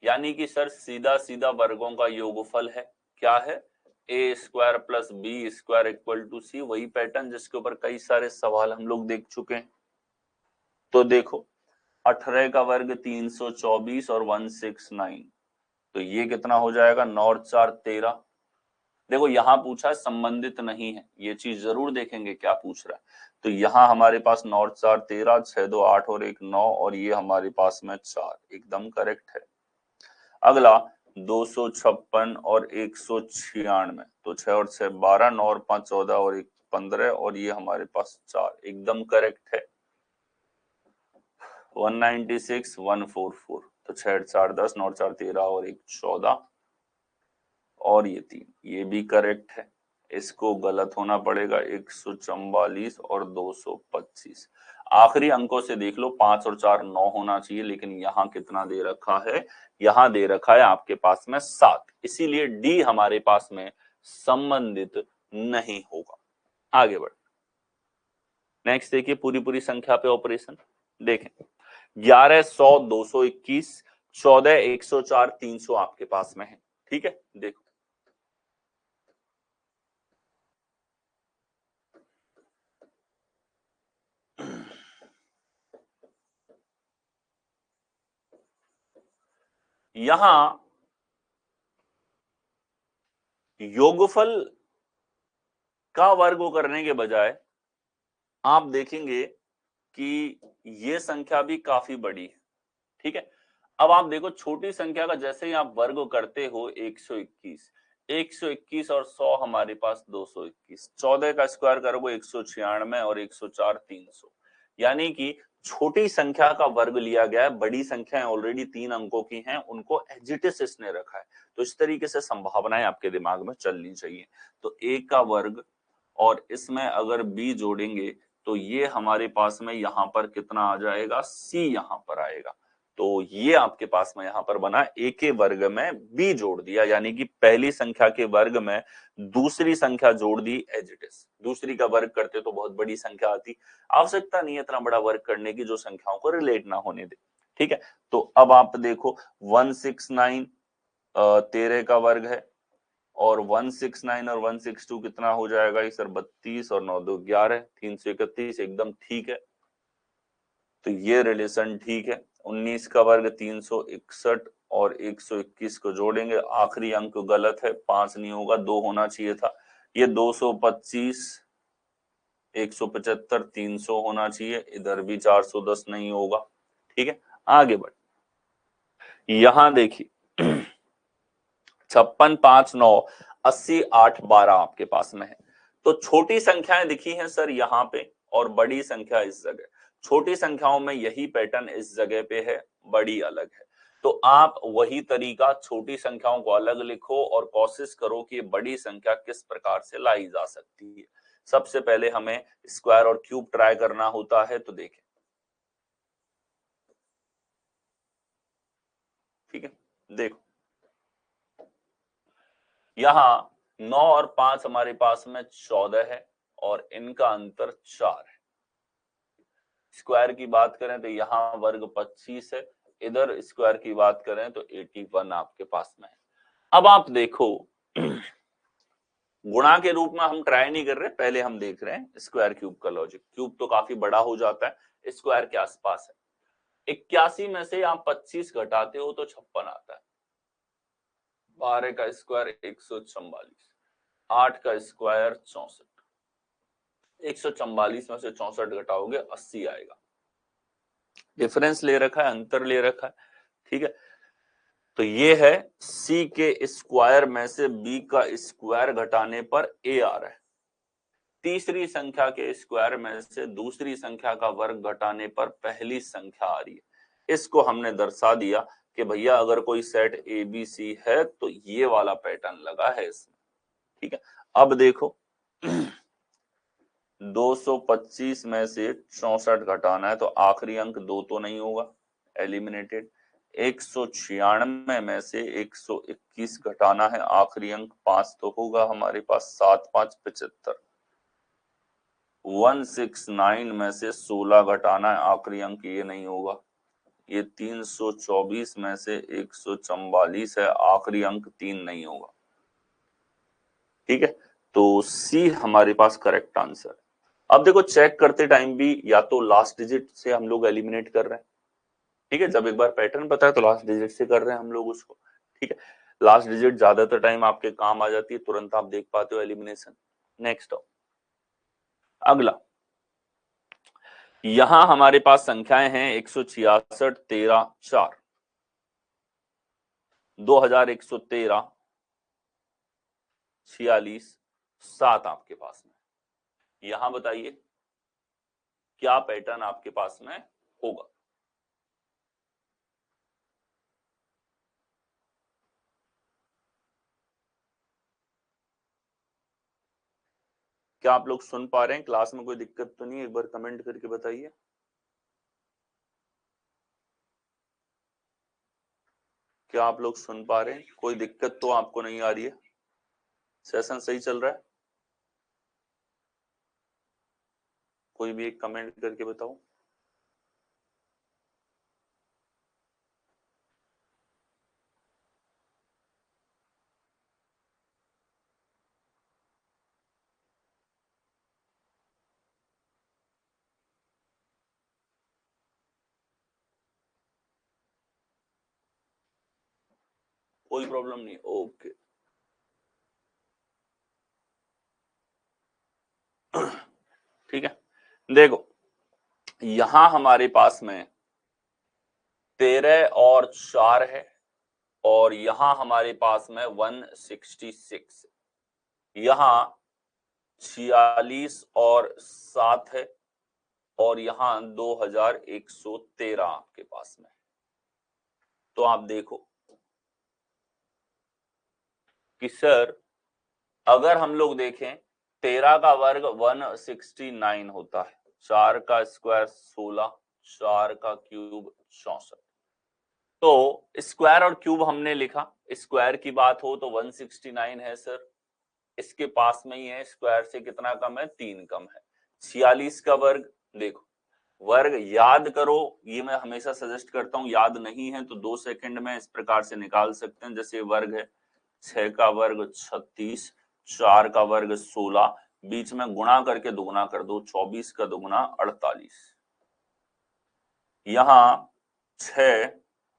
यानी कि सर सीधा सीधा वर्गों का योगफल है, क्या है, A square plus B square equal to C. वही पैटर्न जिसके ऊपर कई सारे सवाल हम लोग देख चुके हैं। तो देखो 18 का वर्ग 324 और 169, तो ये कितना हो जाएगा, 9 और 4 13। देखो यहां पूछा है संबंधित नहीं है, ये चीज जरूर देखेंगे क्या पूछ रहा है। तो यहां हमारे पास 9 और 4 13, 6 2 8 और 1 9, और ये हमारे पास में 4, एकदम करेक्ट है। अगला 256 और 196, तो 6 और 6 12, 9 और 5 14 और 1 15, और ये हमारे पास 4, एकदम करेक्ट है। 196 144, तो 6 4 10, 9 4 13 और 1 14, और ये 3, ये भी करेक्ट है। इसको गलत होना पड़ेगा, 144 और 225। आखिरी अंकों से देख लो, 5 और 4 9 होना चाहिए, लेकिन यहाँ कितना दे रखा है, यहाँ दे रखा है आपके पास में 7, इसीलिए डी हमारे पास में संबंधित नहीं होगा। आगे बढ़, नेक्स्ट देखिए पूरी पूरी संख्या पे ऑपरेशन, देखें 11 100 221, 14 104 300 आपके पास में है, ठीक है। देखो यहां योगफल का वर्ग करने के बजाय आप देखेंगे कि ये संख्या भी काफी बड़ी है, ठीक है। अब आप देखो छोटी संख्या का जैसे ही आप वर्ग करते हो 121, 121 और 100 हमारे पास 221, 14 का स्क्वायर करोगे 196 और 104 300। यानी कि छोटी संख्या का वर्ग लिया गया है, बड़ी संख्याएं ऑलरेडी 3 अंकों की हैं, उनको एज इट इज इसने रखा है। तो इस तरीके से संभावनाएं आपके दिमाग में चलनी चाहिए। तो a का वर्ग और इसमें अगर b जोड़ेंगे तो ये हमारे पास में यहाँ पर कितना आ जाएगा, c यहाँ पर आएगा। तो ये आपके पास में यहाँ पर बना a के वर्ग में b जोड़ दिया, यानी कि पहली संख्या के वर्ग में दूसरी संख्या जोड़ दी एज इट इज। दूसरी का वर्ग करते तो बहुत बड़ी संख्या आती, आवश्यकता नहीं है इतना बड़ा वर्ग करने की जो संख्याओं को रिलेट ना होने दे। ठीक है, तो अब आप देखो 169 13 का वर्ग है और 169 और 162 कितना हो जाएगा सर, 32 और 9 2 11, 331 एकदम ठीक है। तो ये रिलेशन ठीक है। 19 का वर्ग 361 और 121 को जोड़ेंगे, आखिरी अंक गलत है, 5 नहीं होगा, 2 होना चाहिए था। ये 225 175 300 होना चाहिए, इधर भी 410 नहीं होगा। ठीक है, आगे बढ़, यहां देखिए 56 5 9 80 8 12 आपके पास में है। तो छोटी संख्याएं दिखी हैं सर यहाँ पे और बड़ी संख्या इस जगह। छोटी संख्याओं में यही पैटर्न इस जगह पे है, बड़ी अलग है। तो आप वही तरीका छोटी संख्याओं को अलग लिखो और कोशिश करो कि बड़ी संख्या किस प्रकार से लाई जा सकती है। सबसे पहले हमें स्क्वायर और क्यूब ट्राई करना होता है, तो देखें। ठीक है, देखो यहाँ 9 और 5 हमारे पास में 14 है और इनका अंतर 4 है। स्क्वायर की बात करें तो यहाँ वर्ग 25 है, इधर स्क्वायर की बात करें तो 81 आपके पास में है। अब आप देखो गुणा के रूप में हम ट्राई नहीं कर रहे, पहले हम देख रहे हैं स्क्वायर क्यूब का लॉजिक। क्यूब तो काफी बड़ा हो जाता है, स्क्वायर के आसपास है। 81 में से आप 25 घटाते हो तो 56 आता है। 12 का स्क्वायर 144, 8 का स्क्वायर 64, 144 में से 64 घटाओगे 80 आएगा। डिफरेंस ले रखा है, अंतर ले रखा है। ठीक है, तो ये है c के स्क्वायर में से b का स्क्वायर घटाने पर a आ रहा है। तीसरी संख्या के स्क्वायर में से दूसरी संख्या का वर्ग घटाने पर पहली संख्या आ रही है। इसको हमने दर्शा दिया कि भैया अगर कोई सेट ए बी सी है तो ये वाला पैटर्न लगा है इसमें। ठीक है, अब देखो 225 में से 64 घटाना है तो आखिरी अंक 2 तो नहीं होगा, एलिमिनेटेड। 196 में से 121 घटाना है, आखिरी अंक 5 तो होगा हमारे पास, 7 5 75। 169 में से 16 घटाना है, आखिरी अंक ये नहीं होगा। ये 324 में से 144 है, आखिरी अंक 3 नहीं होगा। ठीक है, तो सी हमारे पास करेक्ट आंसर है। अब देखो चेक करते टाइम भी या तो लास्ट डिजिट से हम लोग एलिमिनेट कर रहे हैं। ठीक है, जब एक बार पैटर्न पता है तो लास्ट डिजिट से कर रहे हैं हम लोग उसको। ठीक है, लास्ट डिजिट ज्यादातर टाइम आपके काम आ जाती है, तुरंत आप देख पाते हो एलिमिनेशन। नेक्स्ट अगला, यहां हमारे पास संख्याएं हैं 166 13 4, 2113 46 7 आपके पास में। यहां बताइए क्या पैटर्न आपके पास में होगा। क्या आप लोग सुन पा रहे हैं, क्लास में कोई दिक्कत तो नहीं, एक बार कमेंट करके बताइए। क्या आप लोग सुन पा रहे हैं, कोई दिक्कत तो आपको नहीं आ रही है, सेशन सही चल रहा है? कोई भी एक कमेंट करके बताओ। कोई प्रॉब्लम नहीं, ओके। ठीक है, देखो यहां हमारे पास में 13 और 4 है, और यहां हमारे पास में 166, यहां 46 और 7 है, और यहां 2113 आपके पास में। तो आप देखो कि सर अगर हम लोग देखें 13 का वर्ग 169 होता है, 4 का स्क्वायर 16, 4 का क्यूब 64। तो स्क्वायर और क्यूब हमने लिखा, स्क्वायर की बात हो तो 169 है सर, इसके पास में ही है, स्क्वायर से कितना कम है, 3 कम है। 46 का वर्ग, देखो वर्ग याद करो, ये मैं हमेशा सजेस्ट करता हूं, याद नहीं है तो 2 सेकंड में इस प्रकार से निकाल सकते हैं। जैसे वर्ग है 6 का वर्ग 36, 4 का वर्ग 16, बीच में गुणा करके दुगुना कर दो, 24 का दुगुना 48, यहां 6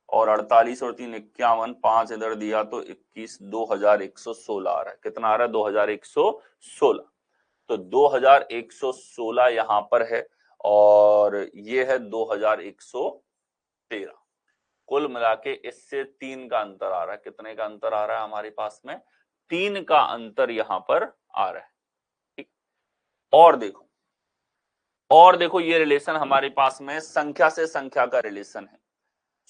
और 48 और 3 51, 5 इधर दिया तो 21, 2116 आ रहा है। कितना आ रहा है, 2116। तो 2116 यहां पर है, और ये है 2113। कुल मिला के इससे 3 का अंतर आ रहा है। कितने का अंतर आ रहा है हमारे पास में, 3 का अंतर यहां पर आ रहा है। ठीक, और देखो ये रिलेशन हमारे पास में संख्या से संख्या का रिलेशन है।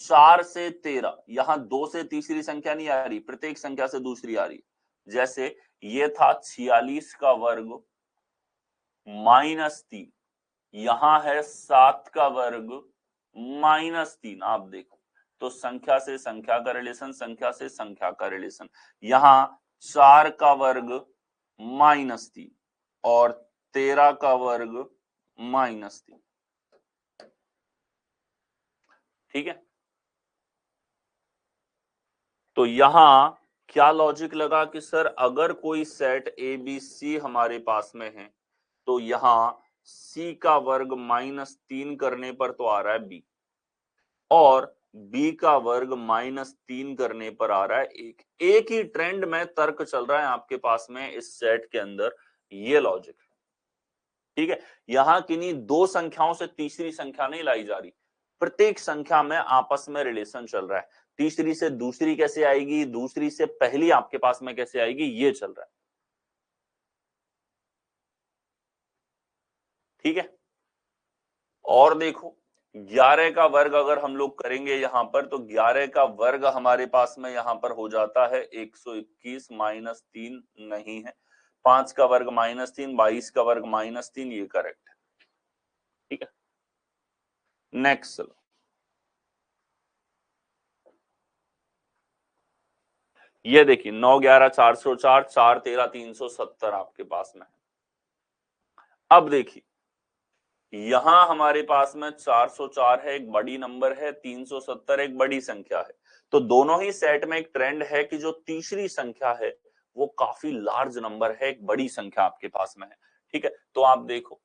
4 से 13, यहां 2 से तीसरी संख्या नहीं आ रही, प्रत्येक संख्या से दूसरी आ रही। जैसे ये था 46 का वर्ग -3, यहां है 7 का वर्ग -3। आप देखो तो संख्या से संख्या का रिलेशन, संख्या से संख्या का रिलेशन। यहां 4 का वर्ग -3 और 13 का वर्ग -3। ठीक है, तो यहां क्या लॉजिक लगा कि सर अगर कोई सेट ए बी सी हमारे पास में है तो यहां सी का वर्ग -3 करने पर तो आ रहा है बी, और बी का वर्ग -3 करने पर आ रहा है एक ही ट्रेंड में तर्क चल रहा है आपके पास में इस सेट के अंदर। ये लॉजिक है। ठीक है, यहां किन्हीं दो संख्याओं से तीसरी संख्या नहीं लाई जा रही, प्रत्येक संख्या में आपस में रिलेशन चल रहा है। तीसरी से दूसरी कैसे आएगी, दूसरी से पहली आपके पास में कैसे आएगी, ये चल रहा है। ठीक है, और देखो 11 का वर्ग अगर हम लोग करेंगे यहां पर, तो 11 का वर्ग हमारे पास में यहां पर हो जाता है 121 -3 नहीं है, 5 का वर्ग -3, 22 का वर्ग -3, ये करेक्ट है। ठीक है, नेक्स्ट चलो, ये देखिए 9 11 404, 4 13 370 आपके पास में है। अब देखिए यहां हमारे पास में 404 है, एक बड़ी नंबर है, 370 एक बड़ी संख्या है। तो दोनों ही सेट में एक ट्रेंड है कि जो तीसरी संख्या है वो काफी लार्ज नंबर है, एक बड़ी संख्या आपके पास में है। ठीक है, तो आप देखो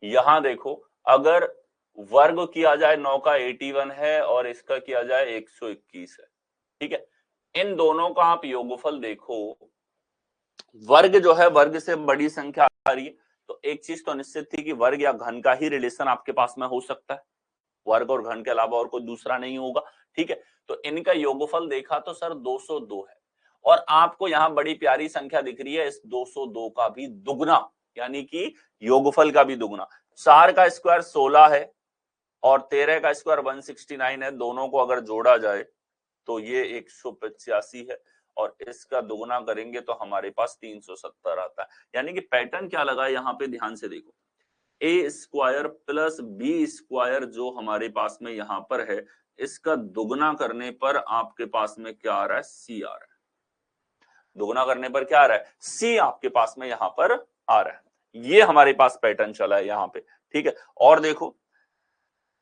यहां देखो, अगर वर्ग किया जाए 9 का 81 है और इसका किया जाए 121 है। ठीक है, इन दोनों का आप योगफल देखो, वर्ग जो है वर्ग से बड़ी संख्या आ रही है, तो एक चीज तो निश्चित थी कि वर्ग या घन का ही रिलेशन आपके पास में हो सकता है, वर्ग और घन के अलावा और कोई दूसरा नहीं होगा। ठीक है, तो इनका योगफल देखा तो सर 202 है, और आपको यहां बड़ी प्यारी संख्या दिख रही है, इस 202 का भी दुगना, यानी कि योगफल का भी दुगना। 4 का स्क्वायर 16 है और 13 का स्क्वायर 169 है, दोनों को अगर जोड़ा जाए तो ये 185 है, और इसका दुगुना करेंगे तो हमारे पास 370 आता है। यानी कि पैटर्न क्या लगा यहाँ पे, ध्यान से देखो, ए स्क्वायर प्लस बी स्क्वायर जो हमारे पास में यहां पर है, इसका दुगना करने पर आपके पास में क्या आ रहा है, सी आ रहा है। दुगना करने पर क्या आ रहा है, सी आपके पास में यहां पर आ रहा है। ये हमारे पास पैटर्न चला है यहाँ पे। ठीक है, और देखो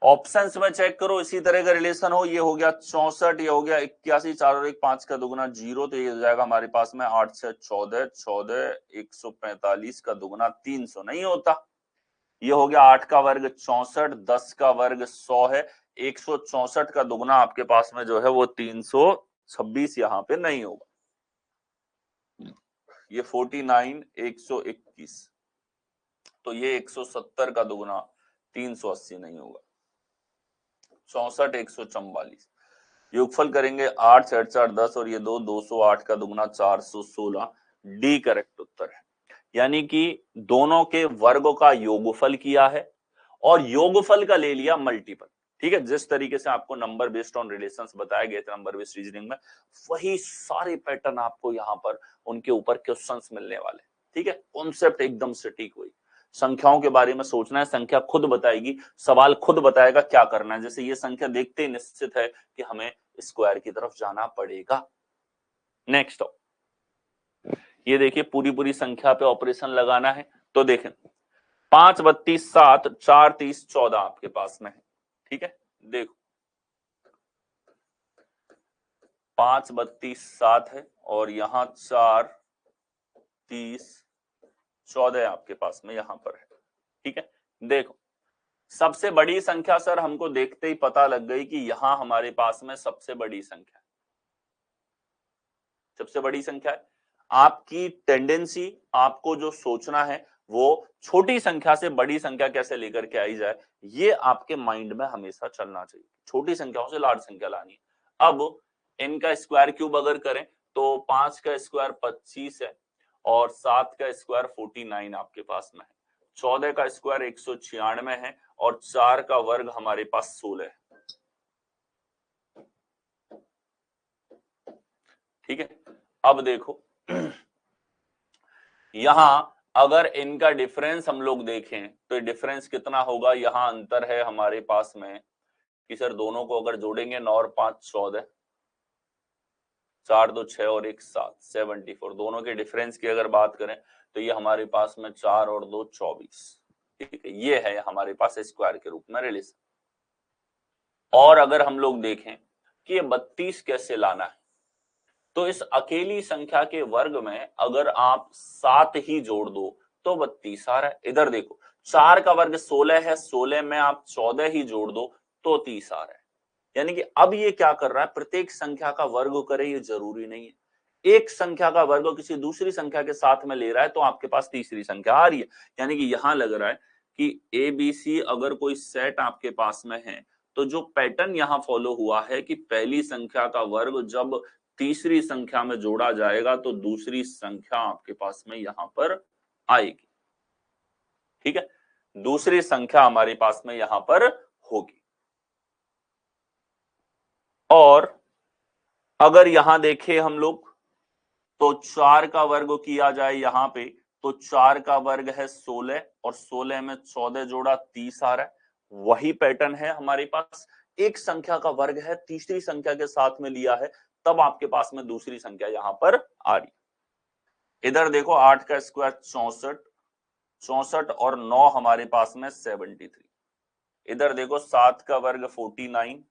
ऑप्शंस में चेक करो, इसी तरह का रिलेशन हो, ये हो गया 64, ये हो गया 81, 4 और 1 5 का दुगुना 0, तो ये हो जाएगा हमारे पास में 8 से 14, 14 145 का दुगुना 300 नहीं होता। ये हो गया 8 का वर्ग 64, 10 का वर्ग 100 है, 164 का दुगना आपके पास में जो है वो 326 यहाँ पे नहीं होगा, ये 49 121, तो ये 170 का दुगना 380 नहीं होगा, 64 144। योगफल करेंगे 8 6 4 10 और ये 208 का दुगना 416, डी करेक्ट उत्तर है। यानी कि दोनों के वर्गों का योगफल किया है और योगफल का ले लिया मल्टीपल। ठीक है, जिस तरीके से आपको नंबर बेस्ड ऑन रिलेशंस बताए गए थे नंबर बेस्ड रीजनिंग में, वही सारे पैटर्न आपको यहाँ पर उनके ऊपर क्वेश्चंस मिलने वाले। ठीक है, कॉन्सेप्ट एकदम सटीक हुई। संख्याओं के बारे में सोचना है, संख्या खुद बताएगी, सवाल खुद बताएगा क्या करना है। जैसे ये संख्या देखते ही निश्चित है कि हमें स्क्वायर की तरफ जाना पड़ेगा। नेक्स्ट, ये देखिए पूरी पूरी संख्या पे ऑपरेशन लगाना है, तो देखें 5 32 7 4 30 14 आपके पास में है। ठीक है, देखो 5 32 7 है और यहां 4 30 14 आपके पास में यहां पर है। ठीक है, देखो सबसे बड़ी संख्या सर हमको देखते ही पता लग गई कि यहां हमारे पास में सबसे बड़ी संख्या है, सबसे बड़ी संख्या है। आपकी टेंडेंसी, आपको जो सोचना है वो छोटी संख्या से बड़ी संख्या कैसे लेकर के आई जाए, ये आपके माइंड में हमेशा चलना चाहिए। छोटी संख्याओं से लार्ज संख्या लानी है। अब इनका स्क्वायर क्यूब अगर करें तो 5 का स्क्वायर 25 है और 7 का स्क्वायर 49 आपके पास में है, 14 का स्क्वायर 196 है और 4 का वर्ग हमारे पास 16 है। ठीक है, अब देखो यहां अगर इनका डिफरेंस हम लोग देखें तो डिफरेंस कितना होगा, यहां अंतर है हमारे पास में कि सर दोनों को अगर जोड़ेंगे 9 और 5 14, 4 2 6 और 1 7 74, दोनों के डिफरेंस की अगर बात करें तो ये हमारे पास में 4 और 2 24। ठीक है, ये है हमारे पास स्क्वायर के रूप में रिलेशन। और अगर हम लोग देखें कि ये 32 कैसे लाना है, तो इस अकेली संख्या के वर्ग में अगर आप 7 ही जोड़ दो तो 32 आ रहा है। इधर देखो 4 का वर्ग 16 है, 16 में आप 14 ही जोड़ दो तो 30 आ रहा है। यानी कि अब ये क्या कर रहा है, प्रत्येक संख्या का वर्ग करे ये जरूरी नहीं है। एक संख्या का वर्ग किसी दूसरी संख्या के साथ में ले रहा है तो आपके पास तीसरी संख्या आ रही है। यानी कि यहां लग रहा है कि ABC अगर कोई सेट आपके पास में है तो जो पैटर्न यहां फॉलो हुआ है कि पहली संख्या का वर्ग जब तीसरी संख्या में जोड़ा जाएगा तो दूसरी संख्या आपके पास में यहां पर आएगी। ठीक है, दूसरी संख्या हमारे पास में यहां पर होगी। और अगर यहां देखें हम लोग तो 4 का वर्ग किया जाए यहां पे तो 4 का वर्ग है 16 और 16 में 14 जोड़ा 30 आ रहा है। वही पैटर्न है हमारे पास, एक संख्या का वर्ग है तीसरी संख्या के साथ में लिया है तब आपके पास में दूसरी संख्या यहां पर आ रही। इधर देखो 8 का स्क्वायर 64, 64 और 9 हमारे पास में 73। इधर देखो 7 का वर्ग 49,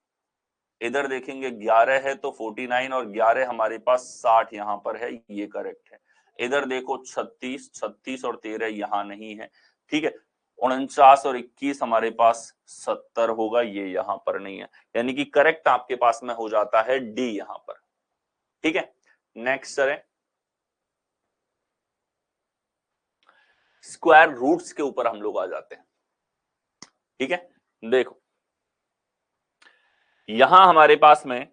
इधर देखेंगे 11 है तो 49 और 11 हमारे पास 60 यहां पर है, ये करेक्ट है। इधर देखो 36, 36 और 13 यहां नहीं है। ठीक है, 49 और 21 हमारे पास 70 होगा, ये यहां पर नहीं है। यानी कि करेक्ट आपके पास में हो जाता है डी यहां पर। ठीक है, नेक्स्ट करें, स्क्वायर रूट्स के ऊपर हम लोग आ जाते हैं। ठीक है, देखो यहां हमारे पास में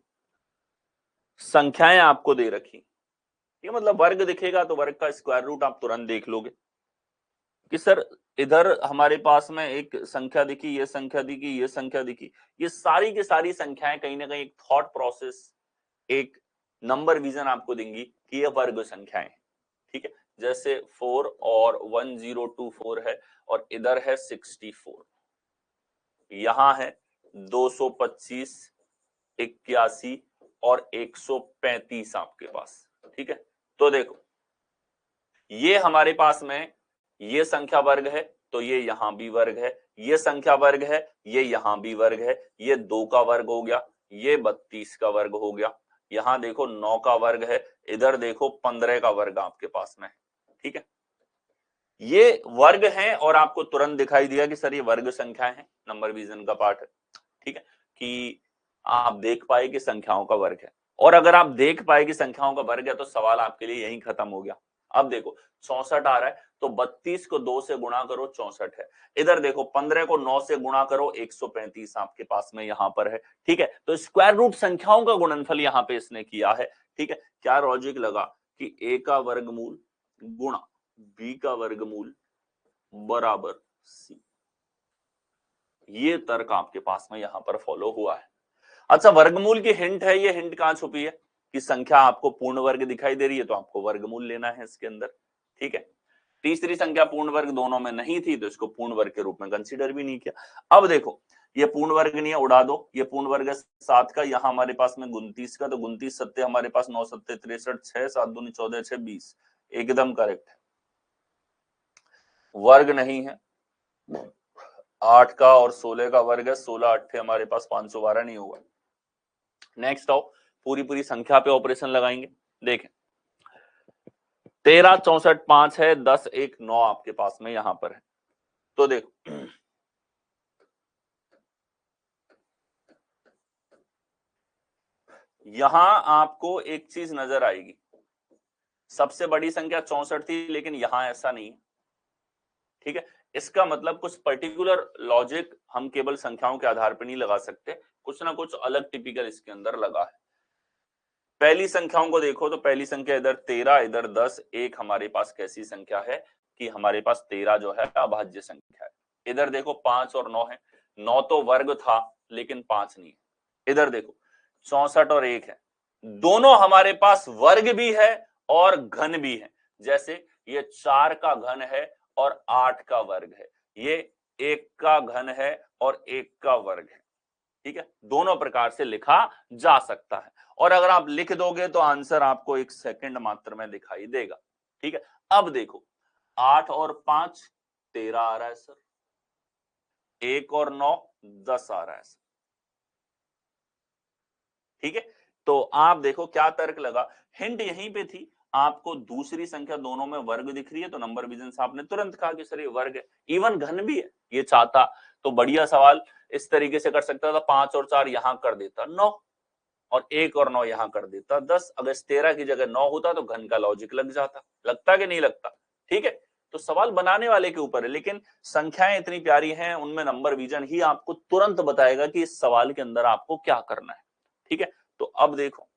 संख्याएं आपको दे रखी, ये मतलब वर्ग दिखेगा तो वर्ग का स्क्वायर रूट आप तुरंत देख लोगे कि सर इधर हमारे पास में एक संख्या दिखी, ये संख्या दिखी, ये संख्या दिखी, ये सारी की सारी संख्याएं कहीं ना कहीं एक थॉट प्रोसेस, एक नंबर विजन आपको देंगी कि ये वर्ग संख्याएं। ठीक है, जैसे 4 और 1024 है और इधर है 64, यहां है 225, 81 और 135 आपके पास। ठीक है, तो देखो ये हमारे पास में ये संख्या वर्ग है तो ये यहां भी वर्ग है, ये संख्या वर्ग है, ये यहां भी वर्ग है, ये 2 का वर्ग हो गया, ये 32 का वर्ग हो गया, यहां देखो 9 का वर्ग है, इधर देखो 15 का वर्ग आपके पास में है। ठीक है, ये वर्ग है और आपको तुरंत दिखाई दिया कि सर ये वर्ग संख्या है, नंबर विजन का पार्ट है। ठीक है, कि आप देख पाए कि संख्याओं का वर्ग है, और अगर आप देख पाए कि संख्याओं का वर्ग है तो सवाल आपके लिए यहीं खत्म हो गया। अब देखो 64 आ रहा है तो 32 को 2 से गुणा करो 64 है। इधर देखो 15 को 9 से गुणा करो 135 आपके पास में यहां पर है। ठीक है, तो स्क्वायर रूट संख्याओं का गुणनफल यहां पे इसने किया है। ठीक है, क्या लॉजिक लगा कि a का वर्गमूल गुणा b का वर्गमूल बराबर c। ये तर्क आपके पास में यहां पर फॉलो हुआ है। अच्छा, वर्गमूल की हिंट है, ये हिंट कहां छुपी है कि संख्या आपको पूर्ण वर्ग दिखाई दे रही है तो आपको वर्गमूल लेना है इसके अंदर। ठीक है, तीसरी संख्या पूर्ण वर्ग दोनों में नहीं थी तो इसको पूर्ण वर्ग के रूप में कंसीडर भी नहीं किया। अब देखो ये पूर्ण वर्ग नहीं है, उड़ा दो, ये पूर्ण वर्ग है 7 का, यहां हमारे पास में 29 का, तो 29 सत्ते हमारे पास 9 सत्ते 63, 6 7 दूनी 14 6 20, एकदम करेक्ट है। वर्ग नहीं है, 8 का और 16 का वर्ग है, 16 8 हमारे पास 512 नहीं होगा। नेक्स्ट आओ, पूरी पूरी संख्या पे ऑपरेशन लगाएंगे। देखें 13 64 5 है, 10 1 9 आपके पास में यहां पर है। तो देखो यहां आपको एक चीज नजर आएगी, सबसे बड़ी संख्या 64 थी लेकिन यहां ऐसा नहीं है। ठीक है, इसका मतलब कुछ पर्टिकुलर लॉजिक हम केवल संख्याओं के आधार पर नहीं लगा सकते, कुछ ना कुछ अलग टिपिकल इसके अंदर लगा है। पहली संख्याओं को देखो तो पहली संख्या इधर 13 इधर 10 एक हमारे पास कैसी संख्या है कि हमारे पास 13 जो है अभाज्य संख्या है। इधर देखो 5 और 9 है, 9 तो वर्ग था लेकिन 5 नहीं है। इधर देखो 64 और 1 है, दोनों हमारे पास वर्ग भी है और घन भी है। जैसे ये 4 का घन है और 8 का वर्ग है, ये 1 का घन है और 1 का वर्ग है। ठीक है, दोनों प्रकार से लिखा जा सकता है, और अगर आप लिख दोगे तो आंसर आपको 1 सेकंड मात्र में दिखाई देगा। ठीक है, अब देखो 8 और 5 13 आ रहा है सर, 1 और 9 10 आ रहा है सर। ठीक है, तो आप देखो क्या तर्क लगा, हिंट यहीं पे थी, आपको दूसरी संख्या दोनों में वर्ग दिख रही है तो नंबर विजन से आपने तुरंत कहा कि सर ये वर्ग है, इवन घन भी है। ये चाहता तो बढ़िया सवाल इस तरीके से कर सकता था, 5 और 4 यहां कर देता 9 और 1 और 9 यहां कर देता 10। अगर 13 की जगह 9 होता तो घन का लॉजिक लग जाता, लगता कि नहीं लगता। ठीक है, तो सवाल बनाने वाले के ऊपर है, लेकिन संख्याएं इतनी प्यारी हैं, उनमें नंबर विजन ही आपको तुरंत बताएगा कि इस सवाल के अंदर आपको क्या करना है। ठीक है, तो अब देखो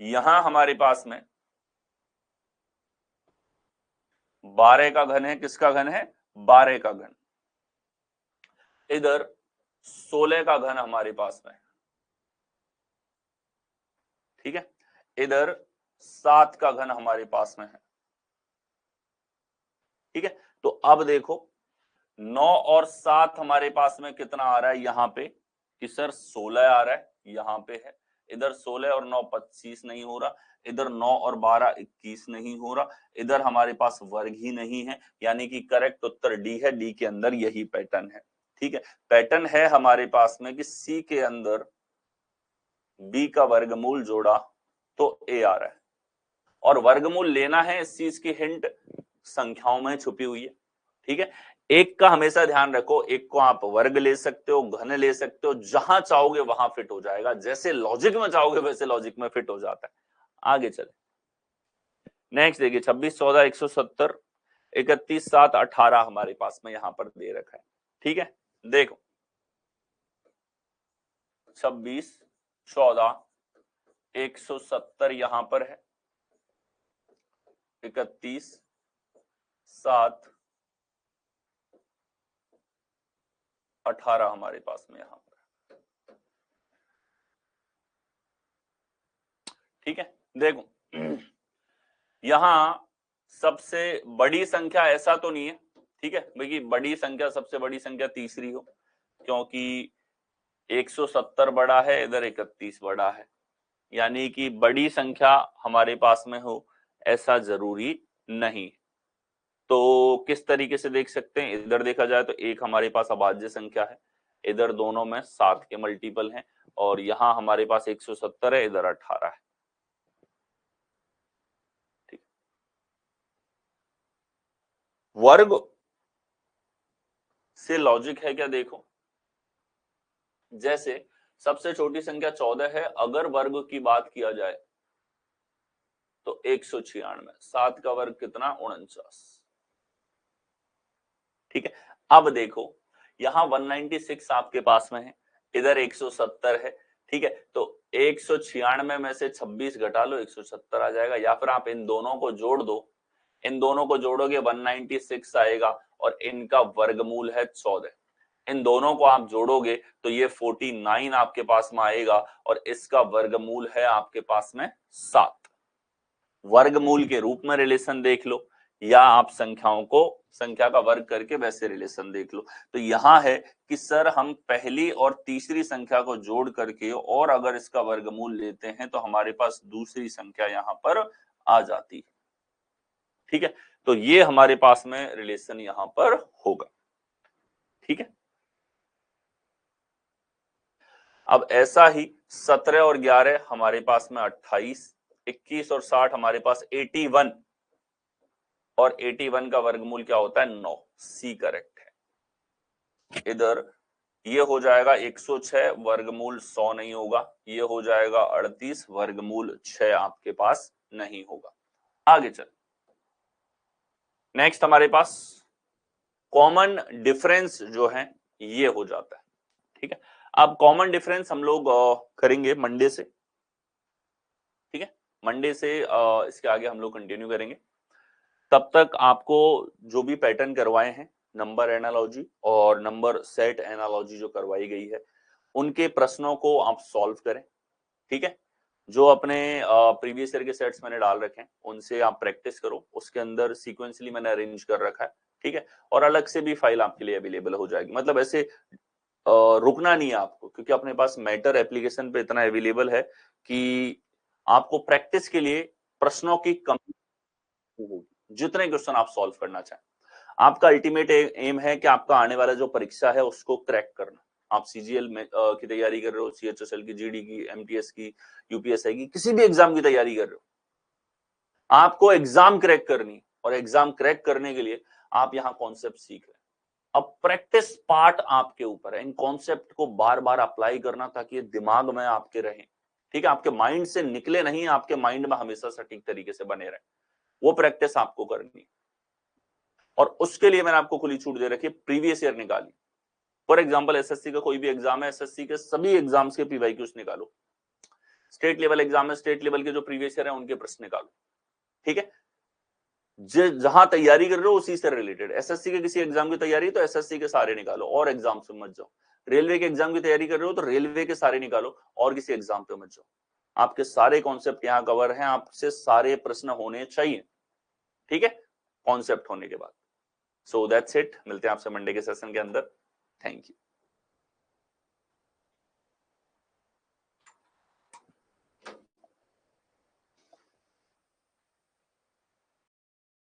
यहां हमारे पास में 12 का घन है, किसका घन है 12 का घन, इधर 16 का घन हमारे पास में। ठीक है, इधर 7 का घन हमारे पास में है। ठीक है, तो अब देखो 9 और 7 हमारे पास में कितना आ रहा है यहां पे कि सर 16 आ रहा है, यहां पे है। इधर 16 और 9 25 नहीं हो रहा, इधर 9 और 12 21 नहीं हो रहा, इधर हमारे पास वर्ग ही नहीं है, यानी कि करेक्ट उत्तर डी है। डी के अंदर यही पैटर्न है। ठीक है, पैटर्न है हमारे पास में कि सी के अंदर बी का वर्गमूल जोड़ा तो ए आ रहा है, और वर्गमूल लेना है, इस चीज की हिंट संख्याओं में छुपी हुई है। ठीक है, एक का हमेशा ध्यान रखो, एक को आप वर्ग ले सकते हो, घन ले सकते हो, जहां चाहोगे वहां फिट हो जाएगा, जैसे लॉजिक में चाहोगे वैसे लॉजिक में फिट हो जाता है। आगे चले, नेक्स्ट देखिए 26 14 170 31 7 18 हमारे पास में यहां पर दे रखा है। ठीक है, देखो 26 14 170 यहां पर है, 31 7 18 हमारे पास में यहां पर। ठीक है, देखो यहां सबसे बड़ी संख्या ऐसा तो नहीं है। ठीक है, भाई बड़ी संख्या, सबसे बड़ी संख्या तीसरी हो, क्योंकि 170 बड़ा है, इधर 31 बड़ा है, यानी कि बड़ी संख्या हमारे पास में हो ऐसा जरूरी नहीं। तो किस तरीके से देख सकते हैं, इधर देखा जाए तो एक हमारे पास अभाज्य संख्या है, इधर दोनों में 7 के मल्टीपल हैं, और यहां हमारे पास 170 है, इधर 18 है। ठीक, वर्ग से लॉजिक है क्या? देखो, जैसे सबसे छोटी संख्या 14 है, अगर वर्ग की बात किया जाए तो 196, 7 का वर्ग कितना? 49। ठीक है, अब देखो यहां 196 आपके पास में है, इधर 170 है। ठीक है, तो 196 में से 26 घटा लो, 170 आ जाएगा। या फिर आप इन दोनों को जोड़ दो, इन दोनों को जोड़ोगे 196 आएगा और इनका वर्गमूल है 14। इन दोनों को आप जोड़ोगे तो ये 49 आपके पास में आएगा और इसका वर्गमूल है आपके पास में 7। वर्गमूल के रूप में रिलेशन देख लो, या आप संख्याओं को संख्या का वर्ग करके वैसे रिलेशन देख लो। तो यहां है कि सर हम पहली और तीसरी संख्या को जोड़ करके और अगर इसका वर्गमूल लेते हैं तो हमारे पास दूसरी संख्या यहां पर आ जाती है। ठीक है, तो ये हमारे पास में रिलेशन यहां पर होगा। ठीक है, अब ऐसा ही 17 और 11 हमारे पास में 28, 21 और 60 हमारे पास 81, और 81 का वर्गमूल क्या होता है? 9। सी करेक्ट है। इधर ये हो जाएगा 106, वर्गमूल 100 नहीं होगा। ये हो जाएगा 38, वर्गमूल 6 आपके पास नहीं होगा। आगे चल, नेक्स्ट हमारे पास कॉमन डिफरेंस जो है ये हो जाता है। ठीक है, अब कॉमन डिफरेंस हम लोग करेंगे मंडे से। ठीक है, मंडे से इसके आगे हम लोग कंटिन्यू करेंगे। तब तक आपको जो भी पैटर्न करवाए हैं, नंबर एनालॉजी और नंबर सेट एनालॉजी जो करवाई गई है, उनके प्रश्नों को आप सॉल्व करें। ठीक है, जो अपने प्रीवियस ईयर के सेट्स मैंने डाल रखे हैं उनसे आप प्रैक्टिस करो। उसके अंदर सीक्वेंसली मैंने अरेंज कर रखा है। ठीक है, और अलग से भी फाइल आपके लिए अवेलेबल हो जाएगी। मतलब ऐसे रुकना नहीं है आपको, क्योंकि अपने पास मैटर एप्लीकेशन पे इतना अवेलेबल है कि आपको प्रैक्टिस के लिए प्रश्नों की कमी होगी, जितने क्वेश्चन आप सॉल्व करना चाहें। आपका अल्टीमेट एम है कि आपका आने वाला जो परीक्षा है उसको क्रैक करना। आप सीजीएल में की तैयारी कर रहे हो, सीएचएसएल की, जीडी की, एमटीएस की, यूपीएसआई की, किसी भी एग्जाम की तैयारी कर रहे हो, आपको एग्जाम क्रैक करनी। और एग्जाम क्रैक करने के लिए आप यहाँ कॉन्सेप्ट सीख रहे हैं। अब प्रैक्टिस पार्ट आपके ऊपर है, इन कॉन्सेप्ट को बार बार अप्लाई करना ताकि ये दिमाग में आपके रहे। ठीक है, आपके माइंड से निकले नहीं, आपके माइंड में हमेशा सटीक तरीके से बने रहे। वो प्रैक्टिस आपको करनी। और उसके लिए मैंने आपको खुली छूट दे रखी है, प्रीवियस ईयर निकाली। फॉर एग्जाम्पल एसएससी का कोई भी एग्जाम है, एसएससी के सभी एग्जाम्स के पीवाईक्यूज निकालो। स्टेट लेवल एग्जाम है, स्टेट लेवल के जो प्रीवियस ईयर है उनके प्रश्न निकालो। ठीक है, जहां तैयारी कर रहे हो उसी से रिलेटेड। एसएससी के किसी एग्जाम की तैयारी तो एसएससी के सारे निकालो और एग्जाम से मत जाओ। रेलवे के एग्जाम की तैयारी कर रहे हो तो रेलवे के सारे निकालो और किसी एग्जाम पे मत जाओ। आपके सारे कॉन्सेप्ट यहाँ कवर हैं, आपसे सारे प्रश्न होने चाहिए। ठीक है, कॉन्सेप्ट होने के बाद। सो दैट्स इट, मिलते हैं आपसे मंडे के सेशन के अंदर। Thank you.